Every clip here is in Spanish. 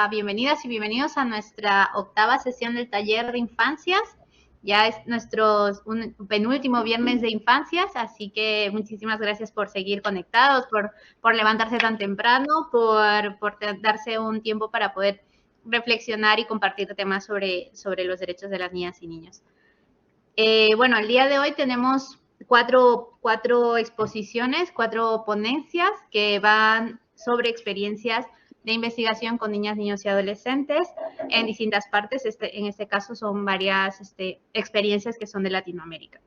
Bienvenidas y bienvenidos a nuestra octava sesión del taller de infancias. Ya es nuestro penúltimo viernes de infancias, así que muchísimas gracias por seguir conectados, por levantarse tan temprano, por darse un tiempo para poder reflexionar y compartir temas sobre los derechos de las niñas y niños. Bueno, el día de hoy tenemos cuatro exposiciones, 4 ponencias que van sobre experiencias de investigación con niñas, niños y adolescentes en distintas partes. En este caso son varias experiencias que son de Latinoamérica.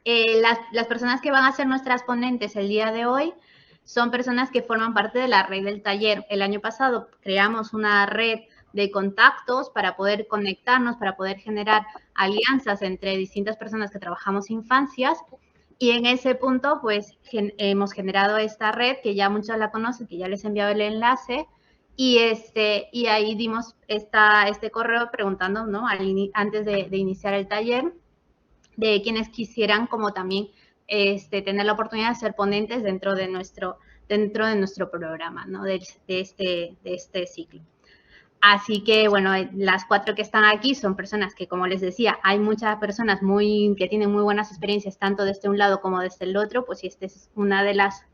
Las personas que van a ser nuestras ponentes el día de hoy son personas que forman parte de la red del taller. El año pasado creamos una red de contactos para poder conectarnos, para poder generar alianzas entre distintas personas que trabajamos infancias. Y en ese punto, pues, hemos generado esta red, que ya muchos la conocen, que ya les he enviado el enlace, y ahí dimos este correo preguntando, ¿no? Antes de iniciar el taller, de quienes quisieran como también tener la oportunidad de ser ponentes dentro de nuestro programa, ¿no? de este ciclo. Así que, bueno, las 4 que están aquí son personas que, como les decía, hay muchas personas que tienen muy buenas experiencias, tanto desde un lado como desde el otro, pues y esta es una de las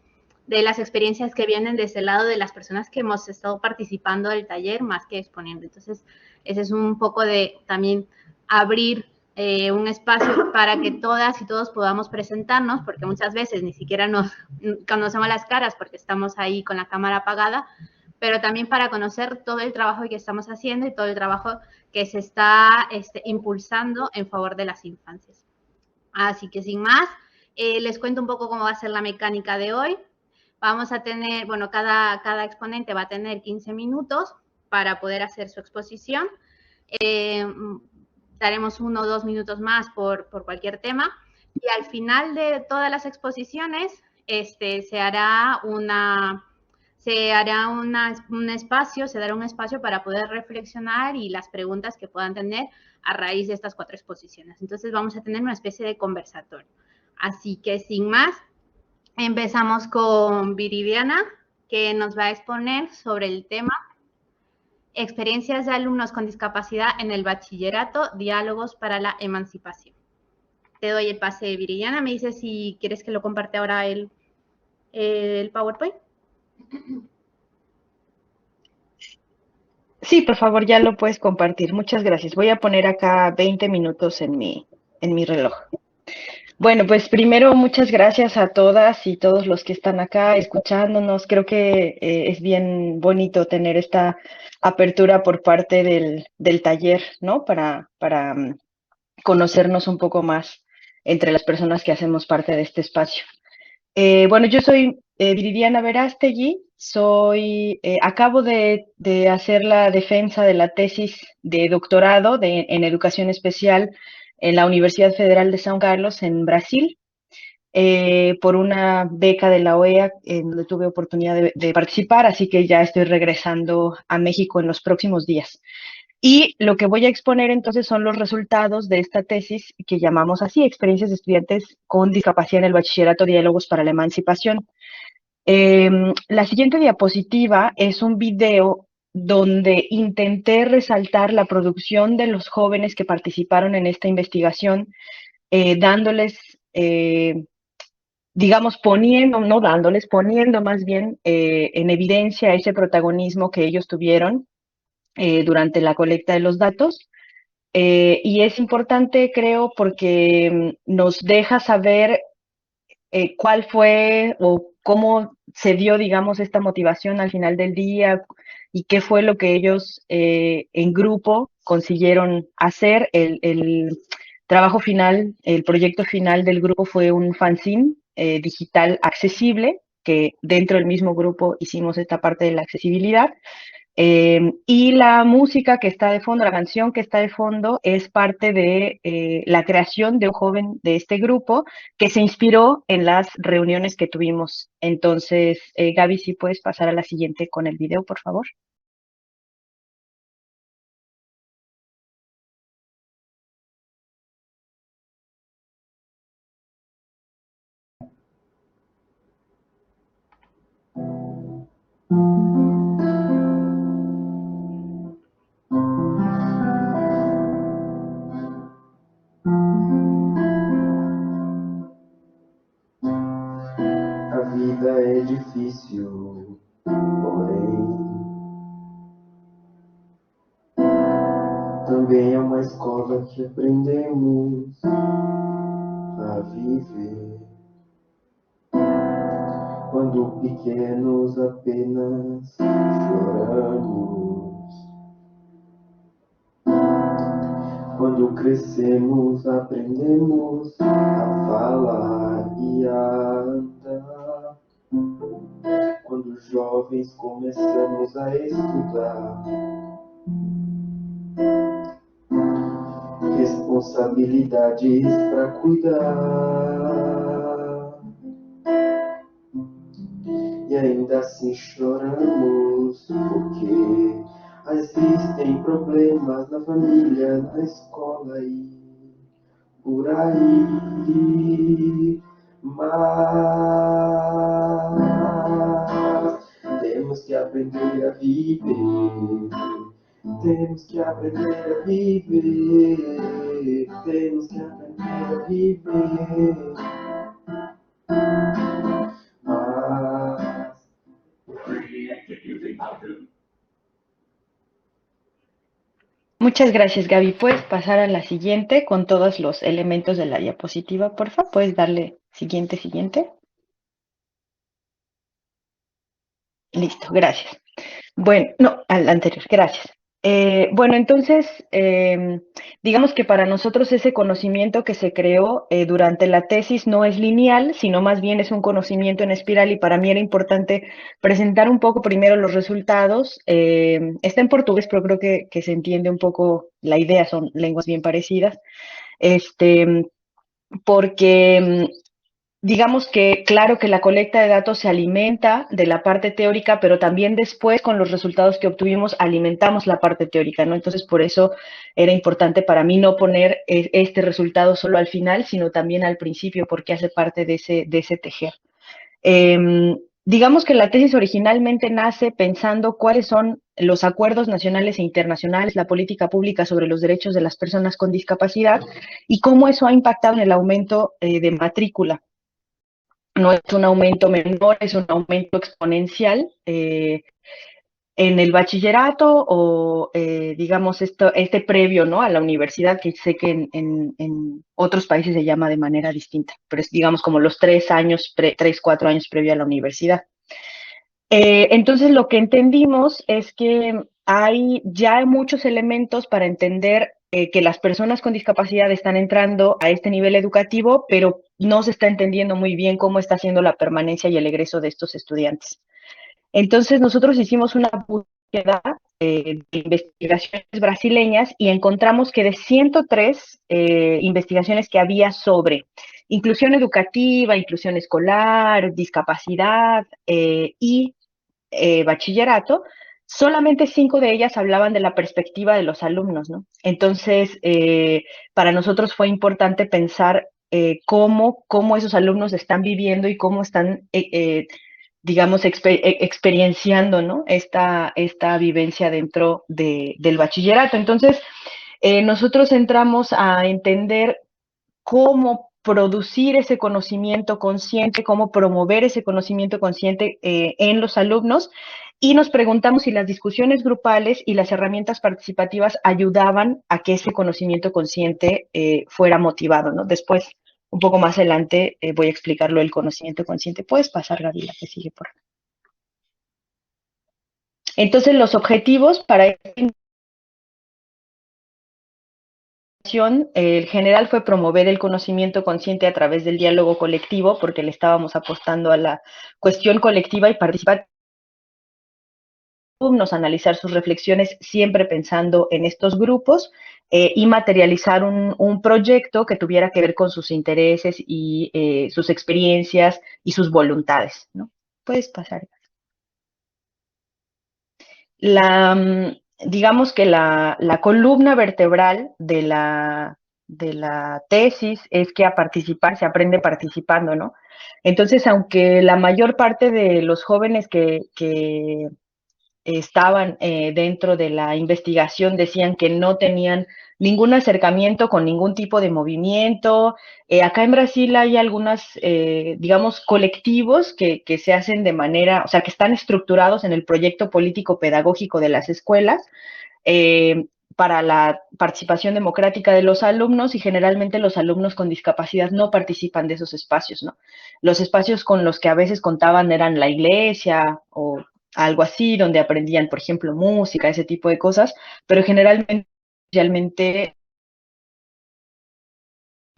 experiencias que vienen desde el lado de las personas que hemos estado participando del taller más que exponiendo. Entonces, ese es un poco de también abrir un espacio para que todas y todos podamos presentarnos, porque muchas veces ni siquiera nos conocemos las caras porque estamos ahí con la cámara apagada, pero también para conocer todo el trabajo que estamos haciendo y todo el trabajo que se está impulsando en favor de las infancias. Así que sin más, les cuento un poco cómo va a ser la mecánica de hoy. Vamos a tener, bueno, cada exponente va a tener 15 minutos para poder hacer su exposición. Daremos 1 o 2 minutos más por cualquier tema. Y al final de todas las exposiciones, se dará un espacio para poder reflexionar y las preguntas que puedan tener a raíz de estas 4 exposiciones. Entonces vamos a tener una especie de conversatorio. Así que sin más, empezamos con Viridiana, que nos va a exponer sobre el tema experiencias de alumnos con discapacidad en el bachillerato, diálogos para la emancipación. Te doy el pase, Viridiana. Me dices si quieres que lo comparte ahora el PowerPoint. Sí, por favor, ya lo puedes compartir. Muchas gracias. Voy a poner acá 20 minutos en mi reloj. Bueno, pues primero muchas gracias a todas y todos los que están acá escuchándonos. Creo que es bien bonito tener esta apertura por parte del taller, ¿no? Para conocernos un poco más entre las personas que hacemos parte de este espacio. Bueno, yo soy Viridiana Verástegui, acabo de hacer la defensa de la tesis de doctorado en educación especial en la Universidad Federal de São Carlos, en Brasil, por una beca de la OEA, en donde tuve oportunidad de participar, así que ya estoy regresando a México en los próximos días. Y lo que voy a exponer entonces son los resultados de esta tesis que llamamos así, Experiencias de estudiantes con discapacidad en el bachillerato, diálogos para la emancipación. La siguiente diapositiva es un video donde intenté resaltar la producción de los jóvenes que participaron en esta investigación, dándoles, digamos, poniendo más bien en evidencia ese protagonismo que ellos tuvieron durante la colecta de los datos. Y es importante, creo, porque nos deja saber cuál fue o cómo se dio, digamos, esta motivación al final del día y qué fue lo que ellos en grupo consiguieron hacer. El trabajo final, el proyecto final del grupo fue un fanzine digital accesible, que dentro del mismo grupo hicimos esta parte de la accesibilidad. Y la música que está de fondo, la canción que está de fondo, es parte de la creación de un joven de este grupo que se inspiró en las reuniones que tuvimos. Entonces, Gaby, si puedes pasar a la siguiente con el video, por favor. também é uma escola que aprendemos a viver. Quando pequenos apenas choramos. Quando crescemos, aprendemos a falar e a andar. Quando jovens começamos a estudar. Responsabilidades para cuidar. E ainda assim choramos, porque existem problemas na família, na escola e por aí. Mas temos que aprender a viver. Temos que aprender a viver. Temos que aprender a viver. Mas Muchas gracias, Gaby. ¿Puedes pasar a la siguiente con todos los elementos de la diapositiva, por favor? ¿Puedes darle siguiente, siguiente? Listo, gracias. Bueno, no, al anterior, gracias. Bueno, entonces, digamos que para nosotros ese conocimiento que se creó durante la tesis no es lineal, sino más bien es un conocimiento en espiral y para mí era importante presentar un poco primero los resultados. Está en portugués, pero creo que se entiende un poco la idea, son lenguas bien parecidas. Porque digamos que, claro que la colecta de datos se alimenta de la parte teórica, pero también después con los resultados que obtuvimos alimentamos la parte teórica, ¿no? Entonces, por eso era importante para mí no poner este resultado solo al final, sino también al principio, porque hace parte de ese tejer. Digamos que la tesis originalmente nace pensando cuáles son los acuerdos nacionales e internacionales, la política pública sobre los derechos de las personas con discapacidad y cómo eso ha impactado en el aumento de matrícula. No es un aumento menor, es un aumento exponencial en el bachillerato o, digamos, este previo, ¿no? A la universidad, que sé que en otros países se llama de manera distinta, pero es, digamos, como los 3 años, 4 años previo a la universidad. Entonces, lo que entendimos es que hay ya muchos elementos para entender que las personas con discapacidad están entrando a este nivel educativo, pero no se está entendiendo muy bien cómo está siendo la permanencia y el egreso de estos estudiantes. Entonces, nosotros hicimos una búsqueda de investigaciones brasileñas y encontramos que de 103 investigaciones que había sobre inclusión educativa, inclusión escolar, discapacidad y bachillerato, solamente 5 de ellas hablaban de la perspectiva de los alumnos, ¿no? Entonces, para nosotros fue importante pensar cómo esos alumnos están viviendo y cómo están, digamos, experienciando, ¿no? Esta vivencia dentro del bachillerato. Entonces, nosotros entramos a entender cómo producir ese conocimiento consciente, cómo promover ese conocimiento consciente en los alumnos y nos preguntamos si las discusiones grupales y las herramientas participativas ayudaban a que ese conocimiento consciente fuera motivado, ¿no? Después, un poco más adelante, voy a explicarlo del conocimiento consciente. ¿Puedes pasar, Gaby, la que sigue, por favor? Entonces, los objetivos para esta el general fue promover el conocimiento consciente a través del diálogo colectivo, porque le estábamos apostando a la cuestión colectiva y participar alumnos, analizar sus reflexiones siempre pensando en estos grupos y materializar un proyecto que tuviera que ver con sus intereses y sus experiencias y sus voluntades, ¿no? Puedes pasar. Digamos que la columna vertebral de la tesis es que a participar se aprende participando, ¿no? Entonces, aunque la mayor parte de los jóvenes que estaban dentro de la investigación decían que no tenían ningún acercamiento con ningún tipo de movimiento. Acá en Brasil hay algunos, digamos, colectivos que se hacen de manera, o sea, que están estructurados en el proyecto político pedagógico de las escuelas, para la participación democrática de los alumnos, y generalmente los alumnos con discapacidad no participan de esos espacios, ¿no? Los espacios con los que a veces contaban eran la iglesia o algo así, donde aprendían, por ejemplo, música, ese tipo de cosas, pero generalmente realmente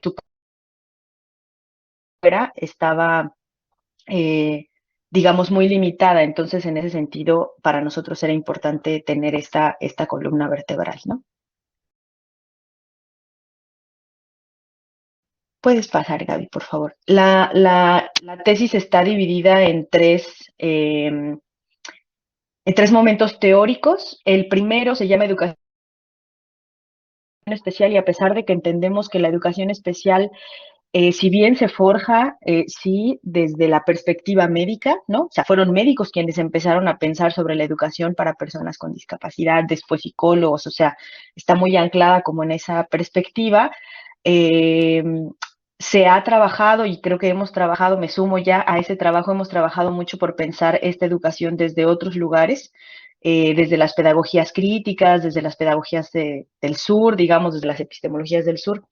tu carrera estaba, digamos, muy limitada. Entonces, en ese sentido, para nosotros era importante tener esta columna vertebral, ¿no? Puedes pasar, Gaby, por favor. La tesis está dividida en tres momentos teóricos. El primero se llama educación especial, y a pesar de que entendemos que la educación especial, si bien se forja, sí, desde la perspectiva médica, ¿no? O sea, fueron médicos quienes empezaron a pensar sobre la educación para personas con discapacidad, después psicólogos, o sea, está muy anclada como en esa perspectiva. Eh, Se ha trabajado, y creo que hemos trabajado, me sumo ya a ese trabajo, hemos trabajado mucho por pensar esta educación desde otros lugares, desde las pedagogías críticas, desde las pedagogías del sur, digamos, desde las epistemologías del sur.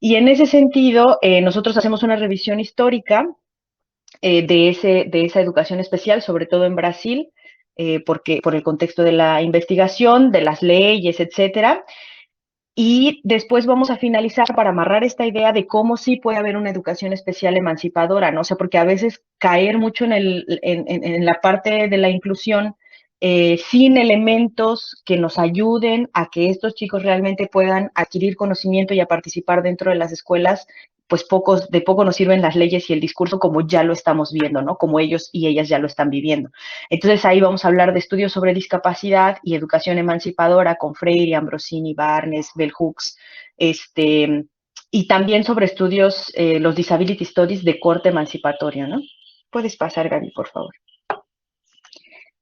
Y en ese sentido, nosotros hacemos una revisión histórica de esa educación especial, sobre todo en Brasil, porque, por el contexto de la investigación, de las leyes, etcétera. Y después vamos a finalizar para amarrar esta idea de cómo sí puede haber una educación especial emancipadora, ¿no? O sea, porque a veces caer mucho en la parte de la inclusión, sin elementos que nos ayuden a que estos chicos realmente puedan adquirir conocimiento y a participar dentro de las escuelas, pues de poco nos sirven las leyes y el discurso, como ya lo estamos viendo, ¿no? Como ellos y ellas ya lo están viviendo. Entonces ahí vamos a hablar de estudios sobre discapacidad y educación emancipadora con Freire, Ambrosini, Barnes, Bell Hooks, y también sobre estudios, los disability studies de corte emancipatorio, ¿no? Puedes pasar, Gaby, por favor.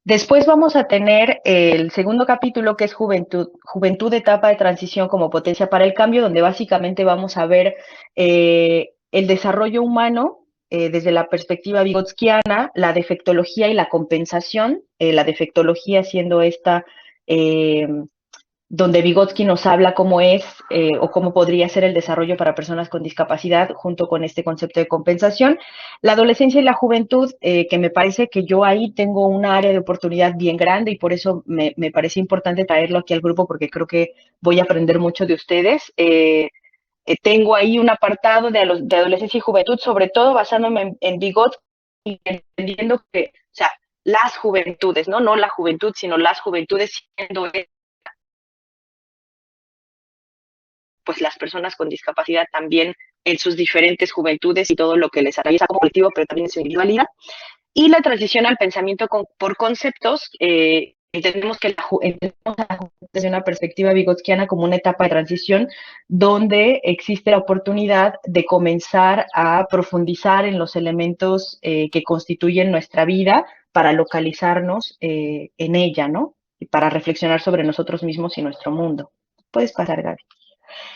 Después vamos a tener el segundo capítulo, que es Juventud, etapa de transición como potencia para el cambio, donde básicamente vamos a ver el desarrollo humano desde la perspectiva vigotskiana, la defectología y la compensación, la defectología siendo esta eh, donde Vygotsky nos habla cómo es o cómo podría ser el desarrollo para personas con discapacidad junto con este concepto de compensación. La adolescencia y la juventud, que me parece que yo ahí tengo una área de oportunidad bien grande, y por eso me parece importante traerlo aquí al grupo, porque creo que voy a aprender mucho de ustedes. Tengo ahí un apartado de adolescencia y juventud, sobre todo basándome en Vygotsky, entendiendo que, o sea, las juventudes, ¿no? No la juventud, sino las juventudes, siendo pues las personas con discapacidad también en sus diferentes juventudes y todo lo que les atraviesa como colectivo, pero también en su individualidad. Y la transición al pensamiento por conceptos, entendemos desde una perspectiva vigotskiana como una etapa de transición donde existe la oportunidad de comenzar a profundizar en los elementos que constituyen nuestra vida para localizarnos en ella, ¿no? Y para reflexionar sobre nosotros mismos y nuestro mundo. Puedes pasar, Gaby.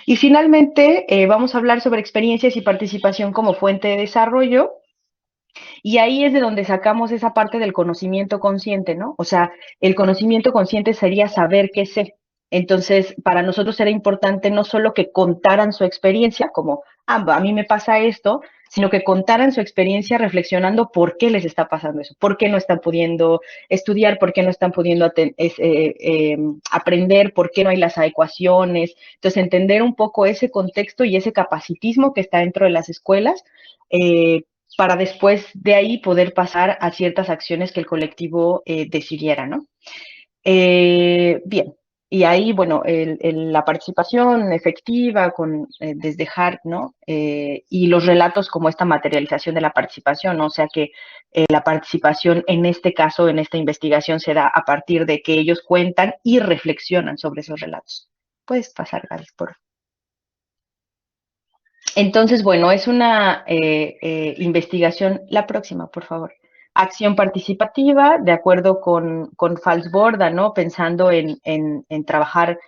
Y finalmente, vamos a hablar sobre experiencias y participación como fuente de desarrollo. Y ahí es de donde sacamos esa parte del conocimiento consciente, ¿no? O sea, el conocimiento consciente sería saber qué sé. Entonces, para nosotros era importante no solo que contaran su experiencia, como, a mí me pasa esto, sino que contaran su experiencia reflexionando por qué les está pasando eso, por qué no están pudiendo estudiar, por qué no están pudiendo aprender, por qué no hay las adecuaciones. Entonces, entender un poco ese contexto y ese capacitismo que está dentro de las escuelas, para después de ahí poder pasar a ciertas acciones que el colectivo decidiera, ¿no? Bien, y ahí, bueno, la participación efectiva desde Hart, ¿no? Y los relatos como esta materialización de la participación, ¿no? O sea que la participación en este caso, en esta investigación, se da a partir de que ellos cuentan y reflexionan sobre esos relatos. Puedes pasar, Gaby, por favor. Entonces, bueno, es una investigación, la próxima, por favor. Acción participativa, de acuerdo con Falsborda, ¿no? Pensando en trabajar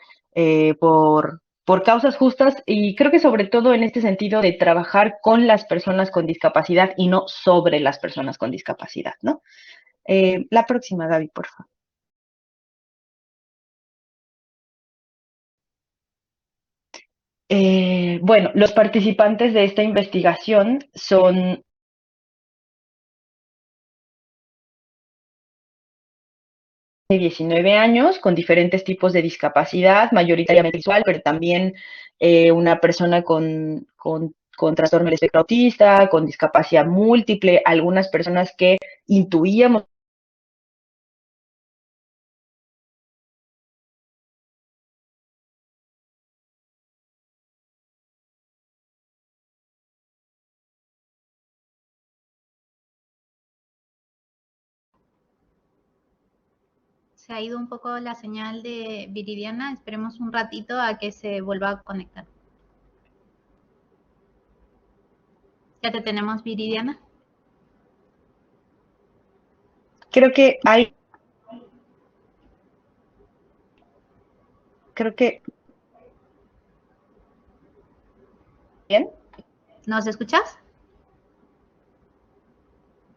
por causas justas, y creo que sobre todo en este sentido de trabajar con las personas con discapacidad y no sobre las personas con discapacidad, ¿no? La próxima, Gaby, por favor. Bueno, los participantes de esta investigación son de 19 años con diferentes tipos de discapacidad, mayoritariamente visual, pero también una persona con trastorno del espectro autista, con discapacidad múltiple, algunas personas que intuíamos Se ha ido un poco la señal de Viridiana. Esperemos un ratito a que se vuelva a conectar. Ya te tenemos, Viridiana. creo que hay, creo que, ¿bien? ¿Nos escuchas?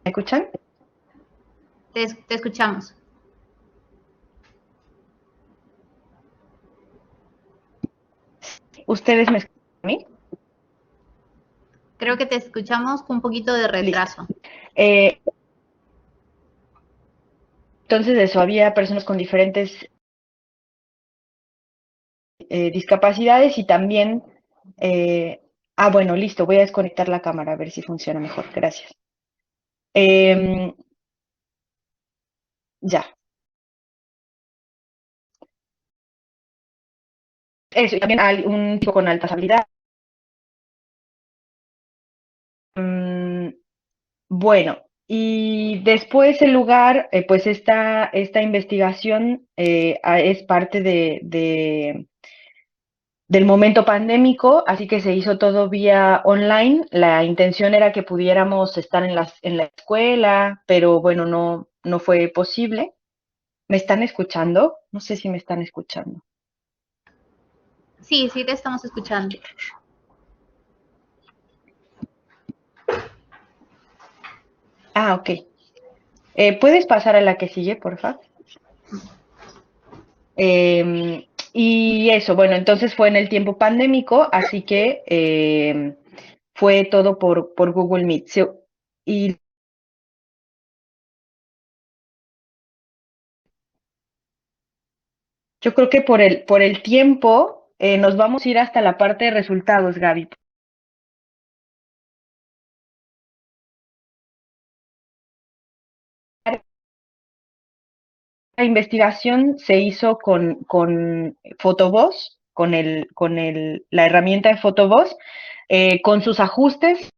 ¿Me escuchan? Te escuchamos. ¿Ustedes me escuchan a mí? Creo que te escuchamos con un poquito de Listo. retraso. Entonces eso, había personas con diferentes discapacidades y también, bueno, listo, voy a desconectar la cámara a ver si funciona mejor, gracias. Ya, eso, y también hay un tipo con altas habilidades. Bueno, y después el lugar, pues esta investigación es parte del momento pandémico, así que se hizo todo vía online. La intención era que pudiéramos estar en la escuela, pero bueno, no fue posible. ¿Me están escuchando? No sé si me están escuchando. Sí, sí te estamos escuchando. Ok. ¿Puedes pasar a la que sigue, por favor? Y eso, bueno, entonces fue en el tiempo pandémico, así que fue todo por Google Meet. Y yo creo que por el tiempo nos vamos a ir hasta la parte de resultados, Gaby. La investigación se hizo con Photoboss, la herramienta de Photoboss, con sus ajustes.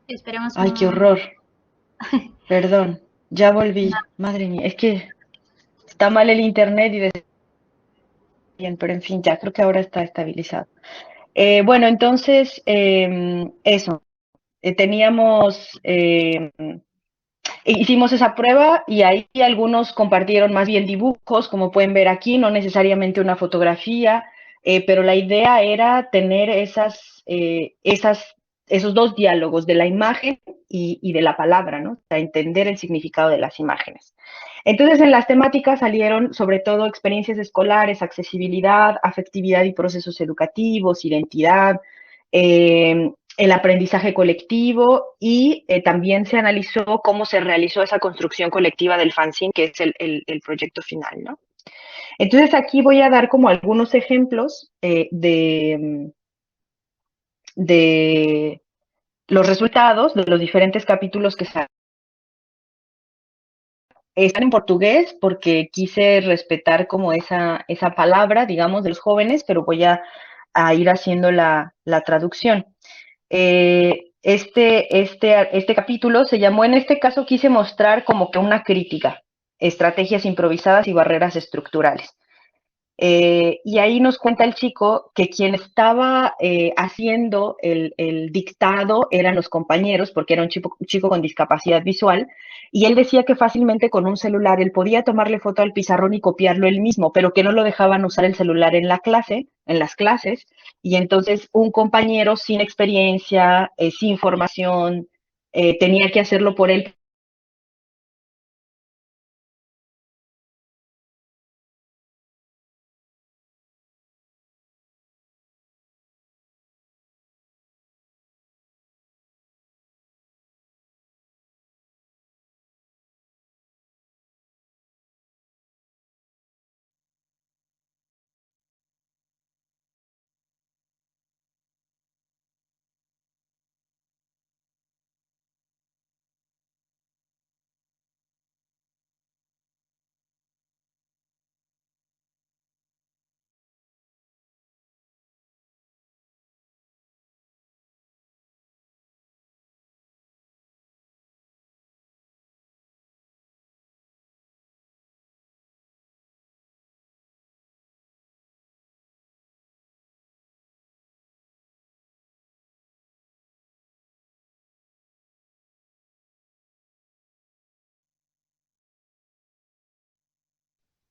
Esperemos Ay, qué un... horror. Perdón, ya volví. Madre mía, es que está mal el internet y bien, pero en fin, ya creo que ahora está estabilizado. Bueno, entonces, eso, teníamos, hicimos esa prueba y ahí algunos compartieron más bien dibujos, como pueden ver aquí, no necesariamente una fotografía, pero la idea era tener esos dos diálogos de la imagen y de la palabra, ¿no? Para entender el significado de las imágenes. Entonces, en las temáticas salieron sobre todo experiencias escolares, accesibilidad, afectividad y procesos educativos, identidad, el aprendizaje colectivo y también se analizó cómo se realizó esa construcción colectiva del fanzine, que es el proyecto final, ¿no? Entonces aquí voy a dar como algunos ejemplos de los resultados de los diferentes capítulos que están en portugués porque quise respetar como esa palabra, digamos, de los jóvenes, pero voy a ir haciendo la traducción. Este capítulo se llamó, en este caso quise mostrar como que una crítica. estrategias improvisadas y barreras estructurales. Y ahí nos cuenta el chico que quien estaba haciendo el dictado eran los compañeros, porque era un chico con discapacidad visual, y él decía que fácilmente con un celular él podía tomarle foto al pizarrón y copiarlo él mismo, pero que no lo dejaban usar el celular en la clase, en las clases, y entonces un compañero sin experiencia, sin formación, tenía que hacerlo por él.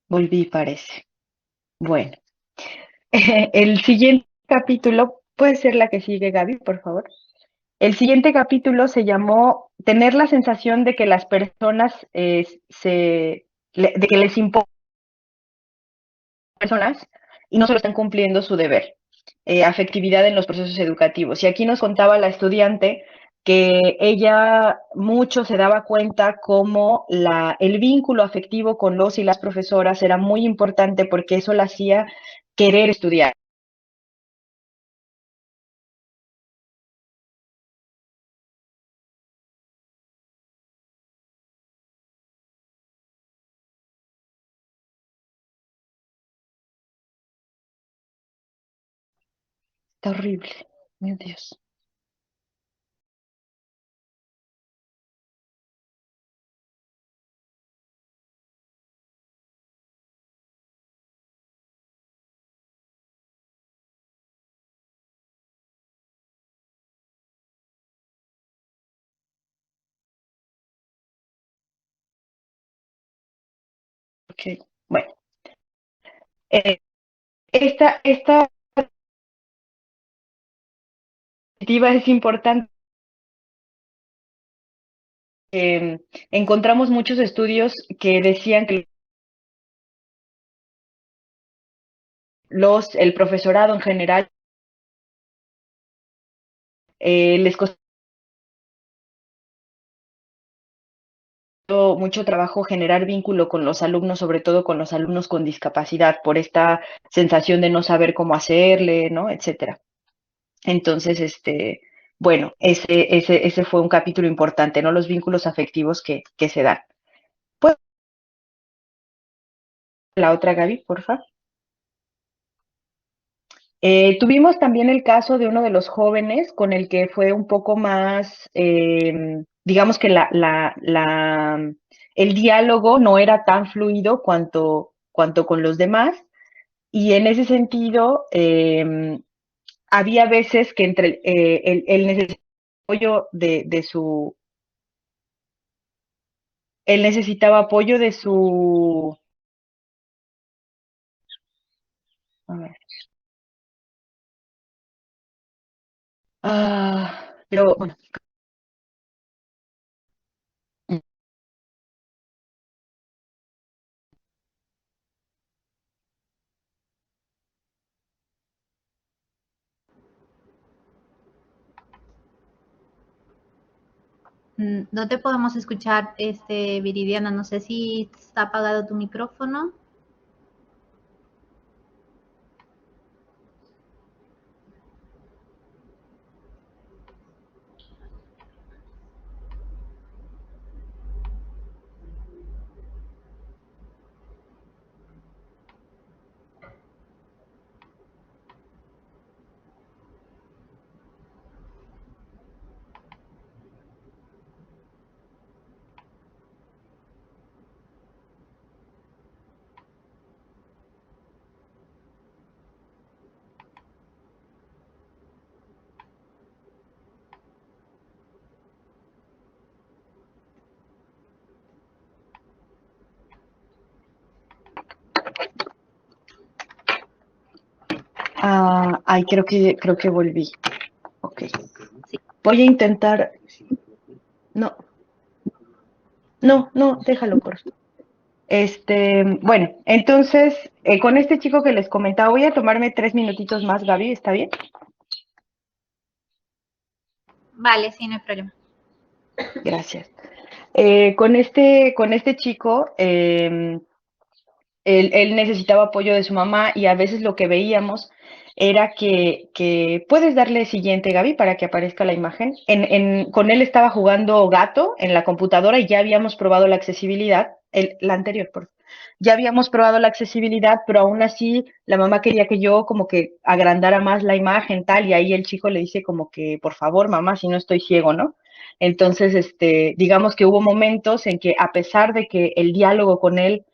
Volví, parece. Bueno, el siguiente capítulo, puede ser la que sigue, Gaby, por favor. El siguiente capítulo se llamó Tener la sensación de que las personas de que les importa a las personas y no solo están cumpliendo su deber. Afectividad en los procesos educativos. Y aquí nos contaba la estudiante que ella mucho se daba cuenta cómo el vínculo afectivo con los y las profesoras era muy importante porque eso la hacía querer estudiar. Está horrible, meu Dios. Ok, bueno. Eh, esta perspectiva es importante. Encontramos muchos estudios que decían que el profesorado en general les costó mucho trabajo generar vínculo con los alumnos, sobre todo con los alumnos con discapacidad, por esta sensación de no saber cómo hacerle, ¿no? Etcétera. Entonces, bueno, ese fue un capítulo importante, ¿no? Los vínculos afectivos que se dan. ¿Puedo la otra, Gaby, por favor? Tuvimos también el caso de uno de los jóvenes con el que fue un poco más, digamos que el diálogo no era tan fluido cuanto con los demás, y en ese sentido había veces que él necesitaba apoyo él necesitaba apoyo de su, a ver, pero bueno, No te podemos escuchar, Viridiana. No sé si está apagado tu micrófono. Ay, creo que volví. Ok. Sí. Voy a intentar. No, no, déjalo por. Bueno, entonces, con este chico que les comentaba, voy a tomarme 3 minutitos más, Gaby, ¿está bien? Vale, sí, no hay problema. Gracias. Con este chico, él necesitaba apoyo de su mamá y a veces lo que veíamos era que puedes darle siguiente, Gaby, para que aparezca la imagen. Con él estaba jugando gato en la computadora y ya habíamos probado la accesibilidad, la anterior, por favor. Ya habíamos probado la accesibilidad, pero aún así la mamá quería que yo como que agrandara más la imagen, tal, y ahí el chico le dice como que, por favor, mamá, si no estoy ciego, ¿no? Entonces, digamos que hubo momentos en que a pesar de que el diálogo con él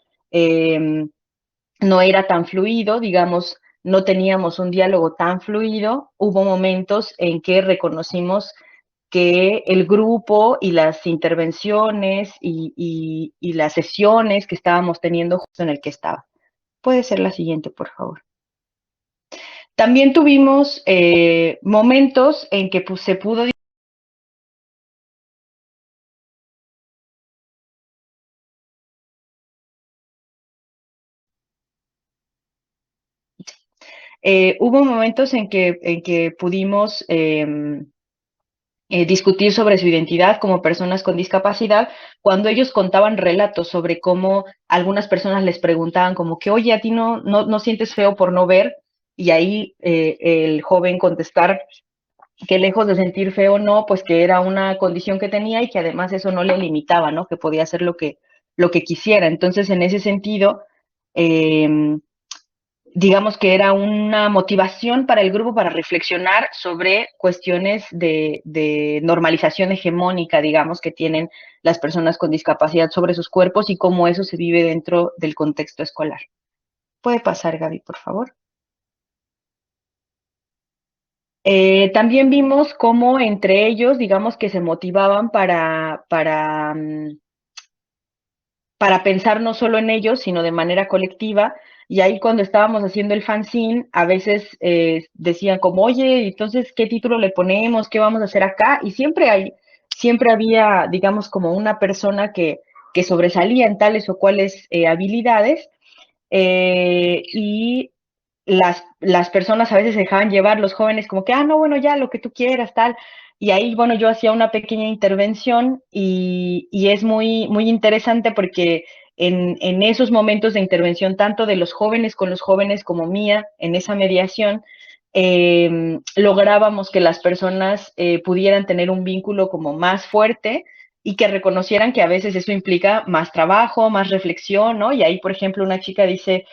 no era tan fluido, digamos, no teníamos un diálogo tan fluido, hubo momentos en que reconocimos que el grupo y las intervenciones y las sesiones que estábamos teniendo justo en el que estaba. Puede ser la siguiente, por favor. También tuvimos momentos en que pues, se pudo hubo momentos en que pudimos discutir sobre su identidad como personas con discapacidad, cuando ellos contaban relatos sobre cómo algunas personas les preguntaban como que, oye, a ti no sientes feo por no ver, y ahí el joven contestar que lejos de sentir feo no, pues que era una condición que tenía y que además eso no le limitaba, ¿no? Que podía hacer lo que quisiera. Entonces, en ese sentido, eh, digamos que era una motivación para el grupo para reflexionar sobre cuestiones de normalización hegemónica, digamos, que tienen las personas con discapacidad sobre sus cuerpos y cómo eso se vive dentro del contexto escolar. ¿Puede pasar, Gaby, por favor? También vimos cómo entre ellos, digamos que se motivaban para pensar no solo en ellos, sino de manera colectiva. Y ahí cuando estábamos haciendo el fanzine, a veces decían como, oye, entonces, ¿qué título le ponemos? ¿Qué vamos a hacer acá? Y siempre había, digamos, como una persona que sobresalía en tales o cuales habilidades. Y las personas a veces se dejaban llevar, los jóvenes, como que, no, bueno, ya, lo que tú quieras, tal. Y ahí, bueno, yo hacía una pequeña intervención y es muy interesante porque en esos momentos de intervención, tanto de los jóvenes con los jóvenes como mía, en esa mediación, lográbamos que las personas pudieran tener un vínculo como más fuerte y que reconocieran que a veces eso implica más trabajo, más reflexión, ¿no? Y ahí, por ejemplo, una chica dice,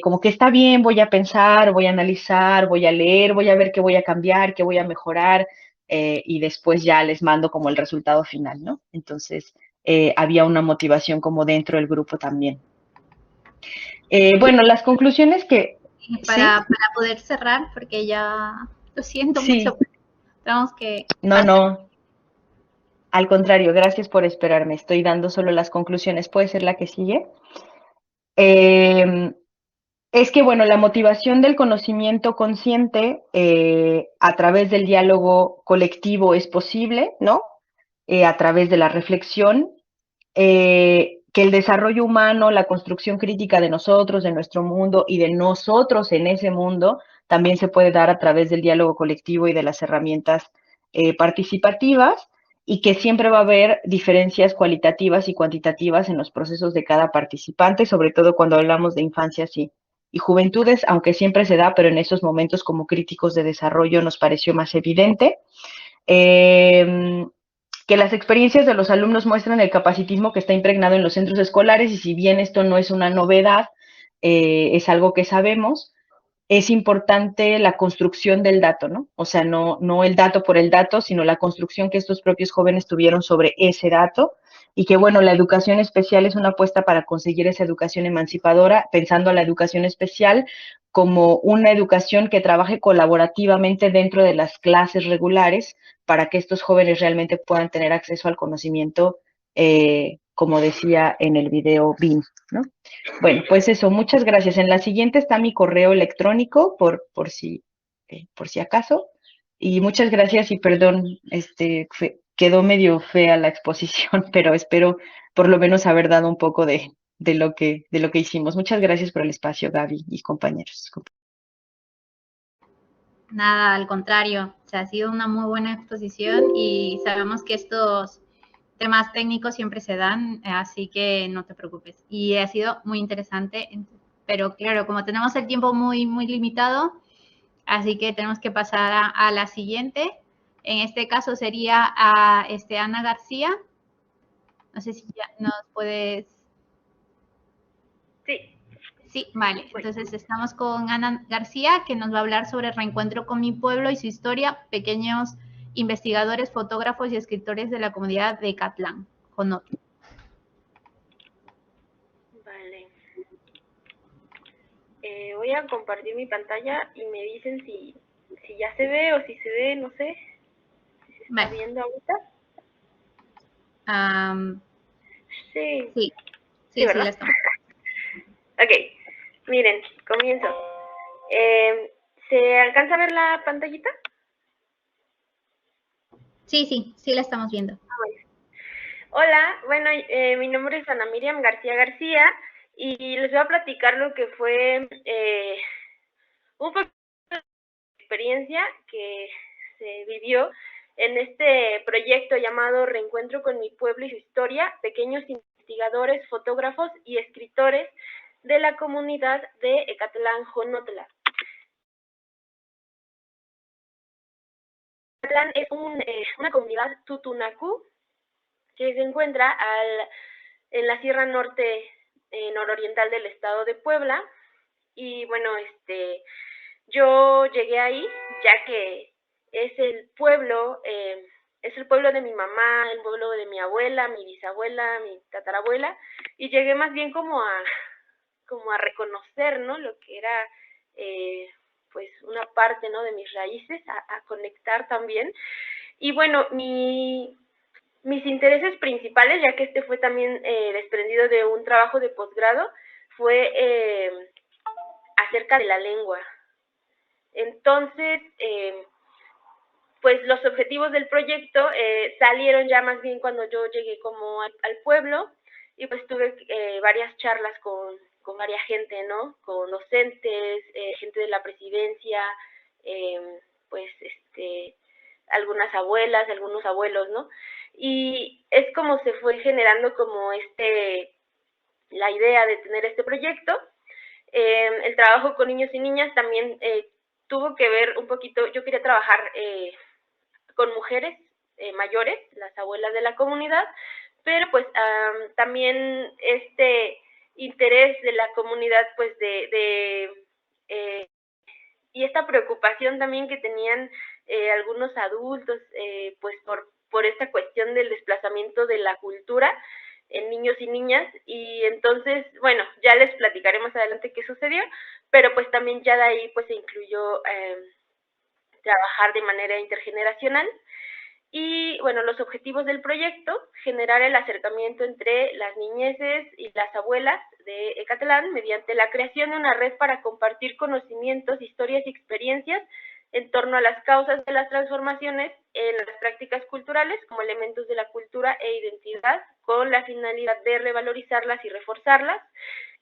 como que está bien, voy a pensar, voy a analizar, voy a leer, voy a ver qué voy a cambiar, qué voy a mejorar, y después ya les mando como el resultado final, ¿no? Entonces, había una motivación como dentro del grupo también. Bueno, las conclusiones que... ¿Sí? Para poder cerrar, porque ya lo siento Sí, mucho, tenemos que pasar. no, al contrario, gracias por esperarme, estoy dando solo las conclusiones, ¿puede ser la que sigue? Eh, Es que, bueno, la motivación del conocimiento consciente a través del diálogo colectivo es posible, ¿no? A través de la reflexión, que el desarrollo humano, la construcción crítica de nosotros, de nuestro mundo y de nosotros en ese mundo, también se puede dar a través del diálogo colectivo y de las herramientas participativas, y que siempre va a haber diferencias cualitativas y cuantitativas en los procesos de cada participante, sobre todo cuando hablamos de infancias y juventudes, aunque siempre se da, pero en esos momentos como críticos de desarrollo nos pareció más evidente. Que las experiencias de los alumnos muestran el capacitismo que está impregnado en los centros escolares, y si bien esto no es una novedad, es algo que sabemos. Es importante la construcción del dato, ¿no? O sea, no el dato por el dato, sino la construcción que estos propios jóvenes tuvieron sobre ese dato, y que, bueno, la educación especial es una apuesta para conseguir esa educación emancipadora, pensando a la educación especial como una educación que trabaje colaborativamente dentro de las clases regulares para que estos jóvenes realmente puedan tener acceso al conocimiento, como decía en el video BIM, ¿no? Bueno, pues eso, muchas gracias. En la siguiente está mi correo electrónico por si por si acaso. Y muchas gracias y perdón, quedó medio fea la exposición, pero espero por lo menos haber dado un poco de lo que hicimos. Muchas gracias por el espacio, Gaby y compañeros. Nada, al contrario, o sea, ha sido una muy buena exposición y sabemos que estos temas técnicos siempre se dan, así que no te preocupes. Y ha sido muy interesante, pero claro, como tenemos el tiempo muy limitado, así que tenemos que pasar a la siguiente. En este caso sería a Ana García. No sé si ya nos puedes... Sí. Sí, vale. Entonces estamos con Ana García, que nos va a hablar sobre Reencuentro con mi pueblo y su historia, pequeños investigadores, fotógrafos y escritores de la comunidad de Catlán, Jonotl. Vale. Voy a compartir mi pantalla y me dicen si ya se ve o si se ve, no sé, si se está viendo ahorita. Sí. Sí, ¿verdad? la estamos. Ok, miren, comienzo. ¿Se alcanza a ver la pantallita? Sí, la estamos viendo. Hola, bueno, mi nombre es Ana Miriam García García y les voy a platicar lo que fue un poco de experiencia que se vivió en este proyecto llamado Reencuentro con mi pueblo y su historia, pequeños investigadores, fotógrafos y escritores de la comunidad de Ecatlán, Jonotl. Ecatlán es una comunidad tutunacú que se encuentra en la Sierra Norte, nororiental del estado de Puebla. Y bueno, yo llegué ahí ya que es el pueblo de mi mamá, el pueblo de mi abuela, mi bisabuela, mi tatarabuela, y llegué más bien como a reconocer, ¿no? Lo que era pues una parte, ¿no? De mis raíces, a conectar también. Y bueno, mis intereses principales, ya que este fue también desprendido de un trabajo de posgrado, fue acerca de la lengua. Entonces, pues los objetivos del proyecto salieron ya más bien cuando yo llegué como al pueblo y pues tuve varias charlas con varias gente, ¿no? Con docentes, gente de la presidencia, pues algunas abuelas, algunos abuelos, ¿no? Y es como se fue generando como la idea de tener este proyecto. El trabajo con niños y niñas también tuvo que ver un poquito, yo quería trabajar con mujeres mayores, las abuelas de la comunidad, pero pues también este interés de la comunidad pues y esta preocupación también que tenían algunos adultos pues por esta cuestión del desplazamiento de la cultura en niños y niñas, y entonces, bueno, ya les platicaré más adelante qué sucedió, pero pues también ya de ahí pues se incluyó trabajar de manera intergeneracional. Y bueno, los objetivos del proyecto: generar el acercamiento entre las niñeces y las abuelas de Ecatlán mediante la creación de una red para compartir conocimientos, historias y experiencias en torno a las causas de las transformaciones en las prácticas culturales como elementos de la cultura e identidad, con la finalidad de revalorizarlas y reforzarlas.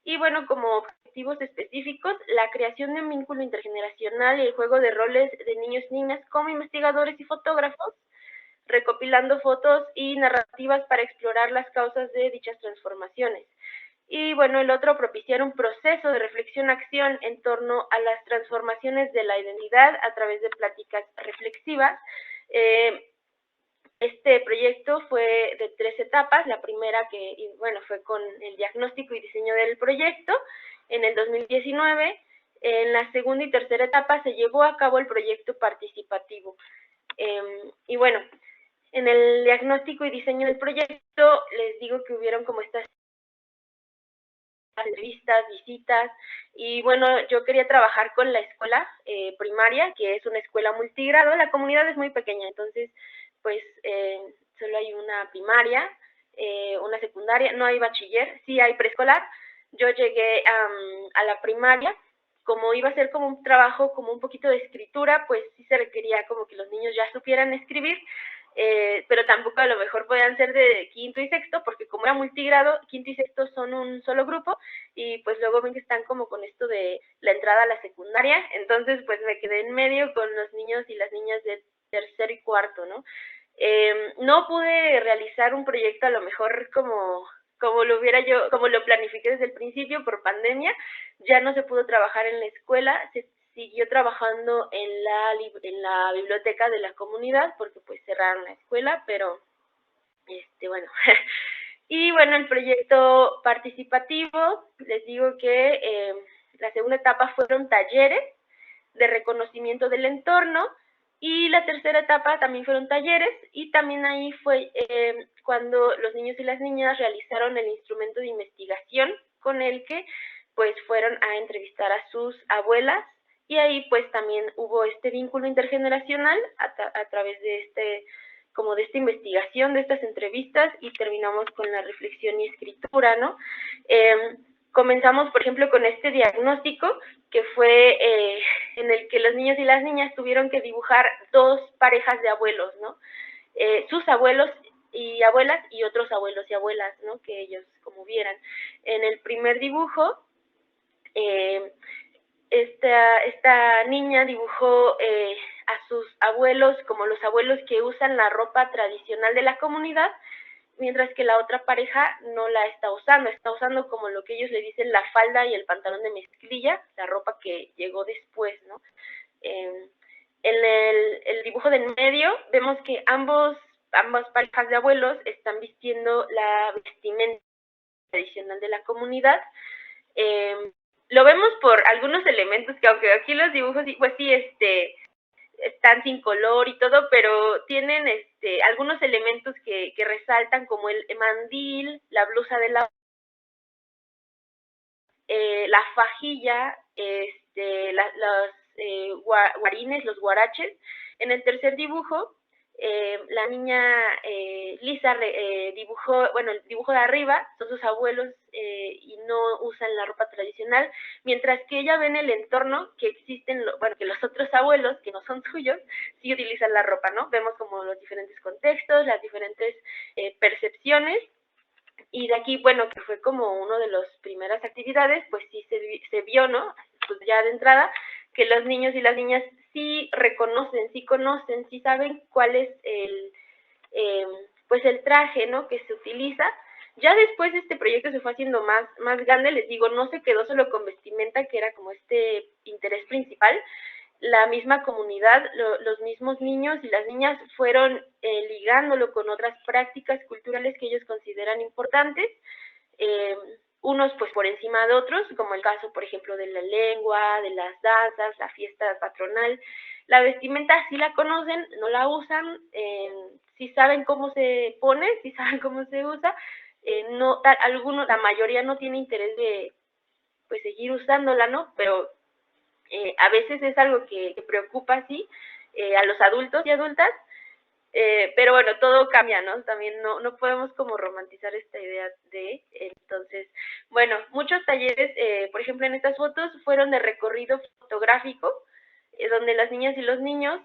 Y bueno, como objetivos específicos, la creación de un vínculo intergeneracional y el juego de roles de niños y niñas como investigadores y fotógrafos, recopilando fotos y narrativas para explorar las causas de dichas transformaciones. Y bueno, el otro, propiciar un proceso de reflexión-acción en torno a las transformaciones de la identidad a través de pláticas reflexivas. Este proyecto fue de 3 etapas. La primera, fue con el diagnóstico y diseño del proyecto en el 2019. En la segunda y tercera etapa se llevó a cabo el proyecto participativo. Y bueno, en el diagnóstico y diseño del proyecto les digo que hubieron como estas entrevistas, visitas, y bueno, yo quería trabajar con la escuela primaria, que es una escuela multigrado. La comunidad es muy pequeña, entonces pues solo hay una primaria, una secundaria, no hay bachiller, sí hay preescolar. Yo llegué a la primaria como iba a ser como un trabajo como un poquito de escritura, pues sí se requería como que los niños ya supieran escribir, pero tampoco a lo mejor podían ser de quinto y sexto, porque como era multigrado, quinto y sexto son un solo grupo, y pues luego ven que están como con esto de la entrada a la secundaria, entonces pues me quedé en medio con los niños y las niñas de tercero y cuarto, ¿no? No pude realizar un proyecto a lo mejor como lo planifiqué desde el principio por pandemia, ya no se pudo trabajar en la escuela, se siguió trabajando en la biblioteca de la comunidad porque pues cerraron la escuela, pero bueno. Y bueno, el proyecto participativo, les digo que la segunda etapa fueron talleres de reconocimiento del entorno, y la tercera etapa también fueron talleres, y también ahí fue cuando los niños y las niñas realizaron el instrumento de investigación con el que pues fueron a entrevistar a sus abuelas, y ahí pues también hubo este vínculo intergeneracional a través de esta investigación, de estas entrevistas, y terminamos con la reflexión y escritura, ¿no? Comenzamos, por ejemplo, con este diagnóstico que fue en el que los niños y las niñas tuvieron que dibujar dos parejas de abuelos, ¿no? Sus abuelos y abuelas y otros abuelos y abuelas, ¿no? Que ellos como vieran. En el primer dibujo, esta niña dibujó a sus abuelos como los abuelos que usan la ropa tradicional de la comunidad, mientras que la otra pareja no la está usando como lo que ellos le dicen la falda y el pantalón de mezclilla, la ropa que llegó después, ¿no? En el dibujo del medio vemos que ambas parejas de abuelos están vistiendo la vestimenta tradicional de la comunidad. Lo vemos por algunos elementos que, aunque aquí los dibujos, pues sí, están sin color y todo, pero tienen algunos elementos que resaltan, como el mandil, la blusa de la fajilla, los guarines, los guaraches. En el tercer dibujo, la niña Lisa dibujó, bueno, el dibujo de arriba son sus abuelos y no usan la ropa tradicional, mientras que ella ve en el entorno que existen, que los otros abuelos, que no son suyos, sí utilizan la ropa, ¿no? Vemos como los diferentes contextos, las diferentes percepciones, y de aquí, bueno, que fue como una de las primeras actividades, pues sí se vio, ¿no? Pues ya de entrada, que los niños y las niñas sí reconocen, sí conocen, sí saben cuál es pues el traje, ¿no? Que se utiliza. Ya después este proyecto se fue haciendo más grande, les digo, no se quedó solo con vestimenta, que era como este interés principal. La misma comunidad, los mismos niños y las niñas fueron ligándolo con otras prácticas culturales que ellos consideran importantes, unos pues por encima de otros, como el caso, por ejemplo, de la lengua, de las danzas, la fiesta patronal. La vestimenta sí la conocen, no la usan, sí saben cómo se pone, sí saben cómo se usa, la mayoría no tiene interés de pues seguir usándola, ¿no? Pero a veces es algo que preocupa, sí, a los adultos y adultas, pero bueno, todo cambia, ¿no? También no podemos como romantizar esta idea entonces, bueno, muchos talleres, por ejemplo, en estas fotos fueron de recorrido fotográfico, donde las niñas y los niños,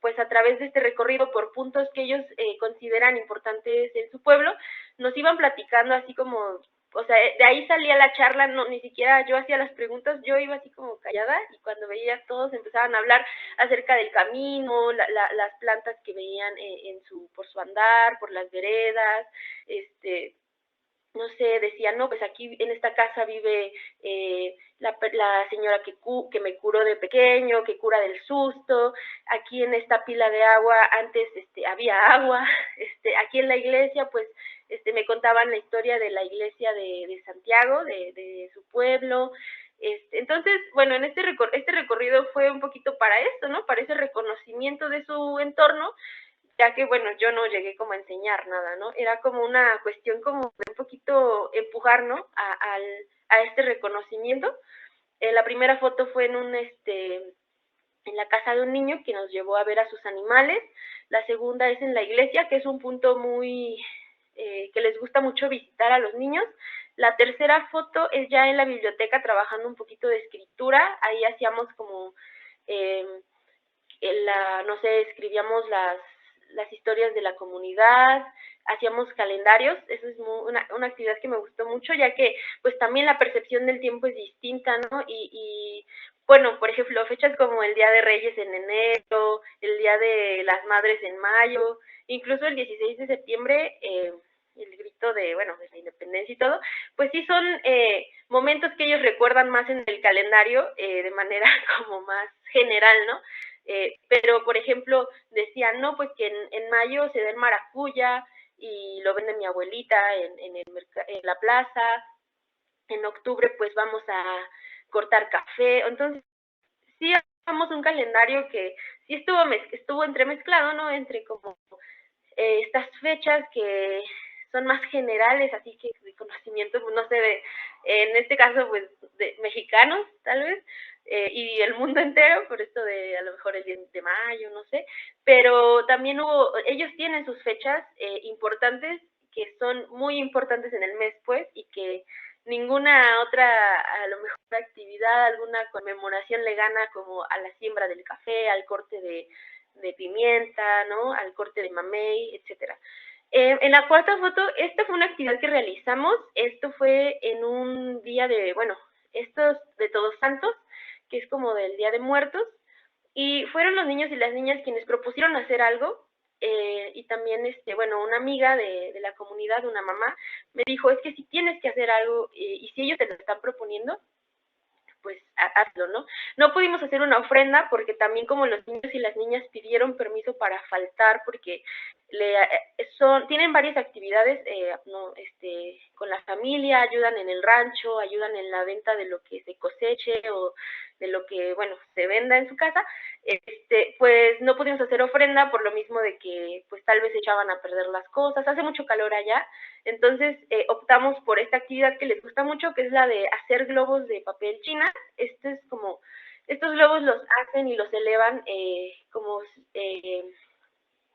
pues a través de este recorrido por puntos que ellos consideran importantes en su pueblo, nos iban platicando así como, o sea, de ahí salía la charla, no, ni siquiera yo hacía las preguntas, yo iba así como callada, y cuando veía todos empezaban a hablar acerca del camino, las plantas que veían por su andar, por las veredas, no sé, decían, no, pues aquí en esta casa vive la señora que me curó de pequeño, que cura del susto, aquí en esta pila de agua antes había agua, aquí en la iglesia pues me contaban la historia de la iglesia de Santiago, de su pueblo. Entonces, bueno, en este recorrido fue un poquito para esto, ¿no? Para ese reconocimiento de su entorno, ya que, bueno, yo no llegué como a enseñar nada, ¿no? Era como una cuestión como de un poquito empujar, ¿no? A este reconocimiento. La primera foto fue en la casa de un niño que nos llevó a ver a sus animales. La segunda es en la iglesia, que es un punto muy que les gusta mucho visitar a los niños. La tercera foto es ya en la biblioteca trabajando un poquito de escritura. Ahí hacíamos como, no sé, escribíamos las historias de la comunidad, hacíamos calendarios. Eso es una actividad que me gustó mucho, ya que pues también la percepción del tiempo es distinta, ¿no? Y bueno, por ejemplo, fechas como el Día de Reyes en enero, el Día de las Madres en mayo, incluso el 16 de septiembre, el grito de, bueno, de la independencia y todo, pues sí son momentos que ellos recuerdan más en el calendario de manera como más general, ¿no? Pero, por ejemplo, decían, no, pues que en mayo se da el maracuya y lo vende mi abuelita en la plaza. En octubre, pues vamos a cortar café. Entonces, sí hagamos un calendario que sí estuvo entremezclado, ¿no? Entre como estas fechas que son más generales, así que de conocimiento, pues, no sé, en este caso, pues, de mexicanos, tal vez, y el mundo entero, por esto de a lo mejor el 10 de mayo, no sé, pero también ellos tienen sus fechas importantes, que son muy importantes en el mes, pues, y que ninguna otra, a lo mejor, actividad, alguna conmemoración le gana como a la siembra del café, al corte de pimienta, ¿no? Al corte de mamey, etcétera. En la cuarta foto, esta fue una actividad que realizamos. Esto fue en un día de, bueno, estos de Todos Santos, que es como del Día de Muertos, y fueron los niños y las niñas quienes propusieron hacer algo. Y también, bueno, una amiga de la comunidad, una mamá, me dijo, es que si tienes que hacer algo, y si ellos te lo están proponiendo, pues hazlo, ¿no? No pudimos hacer una ofrenda porque también como los niños y las niñas pidieron permiso para faltar porque tienen varias actividades, no, con la familia, ayudan en el rancho, ayudan en la venta de lo que se coseche o de lo que, bueno, se venda en su casa. Pues no pudimos hacer ofrenda por lo mismo de que pues tal vez echaban a perder las cosas, hace mucho calor allá. Entonces optamos por esta actividad que les gusta mucho, que es la de hacer globos de papel china. Estos globos los hacen y los elevan como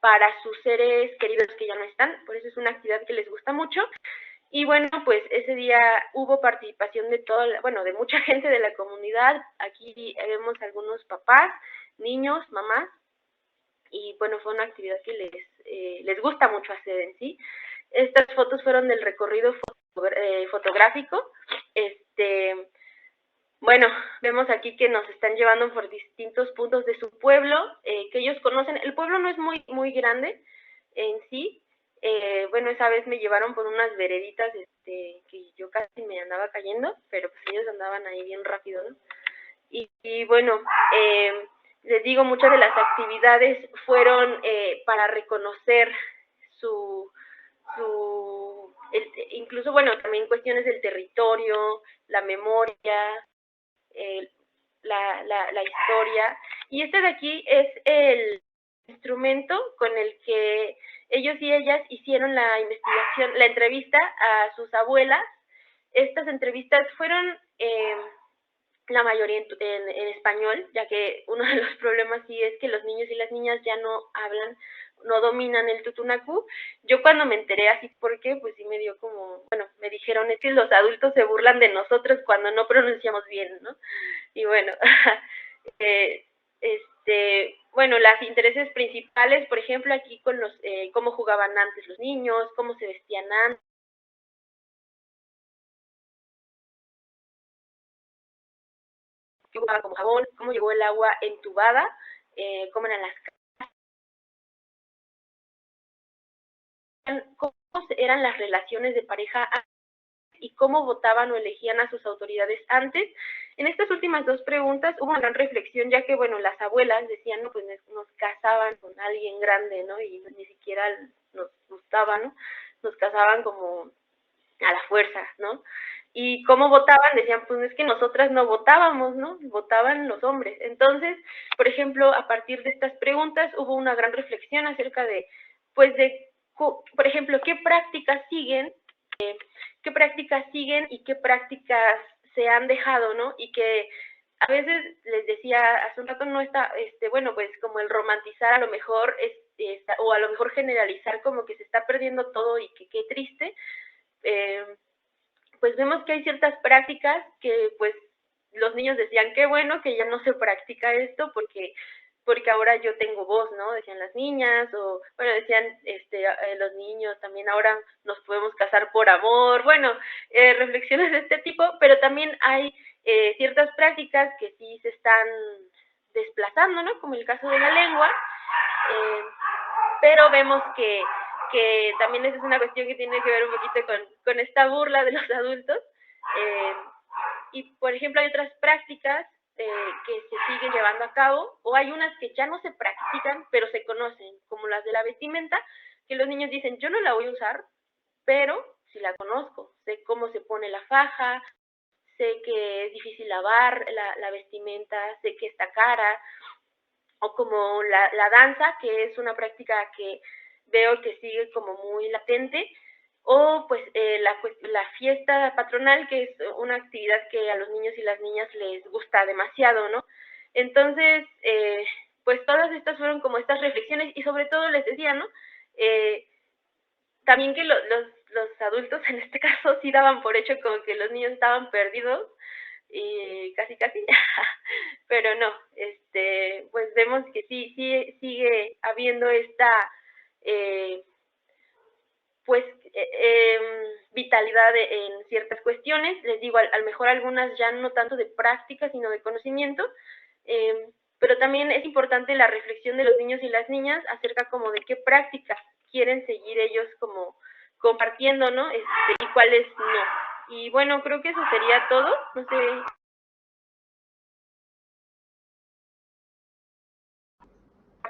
para sus seres queridos que ya no están, por eso es una actividad que les gusta mucho. Y bueno, pues ese día hubo participación de bueno, de mucha gente de la comunidad. Aquí vemos algunos papás, niños, mamás, y bueno, fue una actividad que les gusta mucho hacer en sí. Estas fotos fueron del recorrido fotográfico. Bueno, vemos aquí que nos están llevando por distintos puntos de su pueblo, que ellos conocen. El pueblo no es muy grande en sí. Bueno, esa vez me llevaron por unas vereditas que yo casi me andaba cayendo, pero pues ellos andaban ahí bien rápido, ¿no? Y bueno, les digo, muchas de las actividades fueron para reconocer incluso, bueno, también cuestiones del territorio, la memoria, la historia. Y este de aquí es el instrumento con el que ellos y ellas hicieron la investigación, la entrevista a sus abuelas. Estas entrevistas fueron la mayoría en español, ya que uno de los problemas sí es que los niños y las niñas ya no hablan, no dominan el tutunacú. Yo cuando me enteré así, ¿por qué? Pues sí me dio como, bueno, me dijeron, es que los adultos se burlan de nosotros cuando no pronunciamos bien, ¿no? Y bueno, bueno, los intereses principales, por ejemplo, aquí con cómo jugaban antes los niños, cómo se vestían antes, qué usaban como jabón, cómo llegó el agua entubada, cómo eran las cómo eran las relaciones de pareja y cómo votaban o elegían a sus autoridades antes. En estas últimas dos preguntas hubo una gran reflexión, ya que, bueno, las abuelas decían, no, pues nos casaban con alguien grande, ¿no? Y ni siquiera nos gustaba, ¿no? Nos casaban como a la fuerza, ¿no? Y cómo votaban, decían, pues es que nosotras no votábamos, ¿no? Votaban los hombres. Entonces, por ejemplo, a partir de estas preguntas hubo una gran reflexión acerca de, pues por ejemplo, qué prácticas siguen y qué prácticas se han dejado, ¿no? Y que a veces les decía hace un rato, no está, bueno, pues como el romantizar a lo mejor, o a lo mejor generalizar como que se está perdiendo todo y que qué triste, pues vemos que hay ciertas prácticas que pues los niños decían, qué bueno que ya no se practica esto porque ahora yo tengo voz, ¿no? Decían las niñas, o bueno, decían los niños, también ahora nos podemos casar por amor, bueno, reflexiones de este tipo, pero también hay ciertas prácticas que sí se están desplazando, ¿no? Como el caso de la lengua, pero vemos que también esa es una cuestión que tiene que ver un poquito con esta burla de los adultos, y por ejemplo hay otras prácticas que se siguen llevando a cabo, o hay unas que ya no se practican, pero se conocen, como las de la vestimenta, que los niños dicen, yo no la voy a usar, pero sí la conozco, sé cómo se pone la faja, sé que es difícil lavar la vestimenta, sé que está cara, o como la danza, que es una práctica que veo que sigue como muy latente, o pues la fiesta patronal, que es una actividad que a los niños y las niñas les gusta demasiado, ¿no? Entonces, pues todas estas fueron como estas reflexiones, y sobre todo les decía, ¿no? También que los adultos en este caso sí daban por hecho como que los niños estaban perdidos, y casi, pero no, pues vemos que sí sigue habiendo esta pues vitalidad en ciertas cuestiones. Les digo, a lo mejor algunas ya no tanto de práctica, sino de conocimiento, pero también es importante la reflexión de los niños y las niñas acerca como de qué prácticas quieren seguir ellos como compartiendo, ¿no? Y cuáles no. Y bueno, creo que eso sería todo. No sé.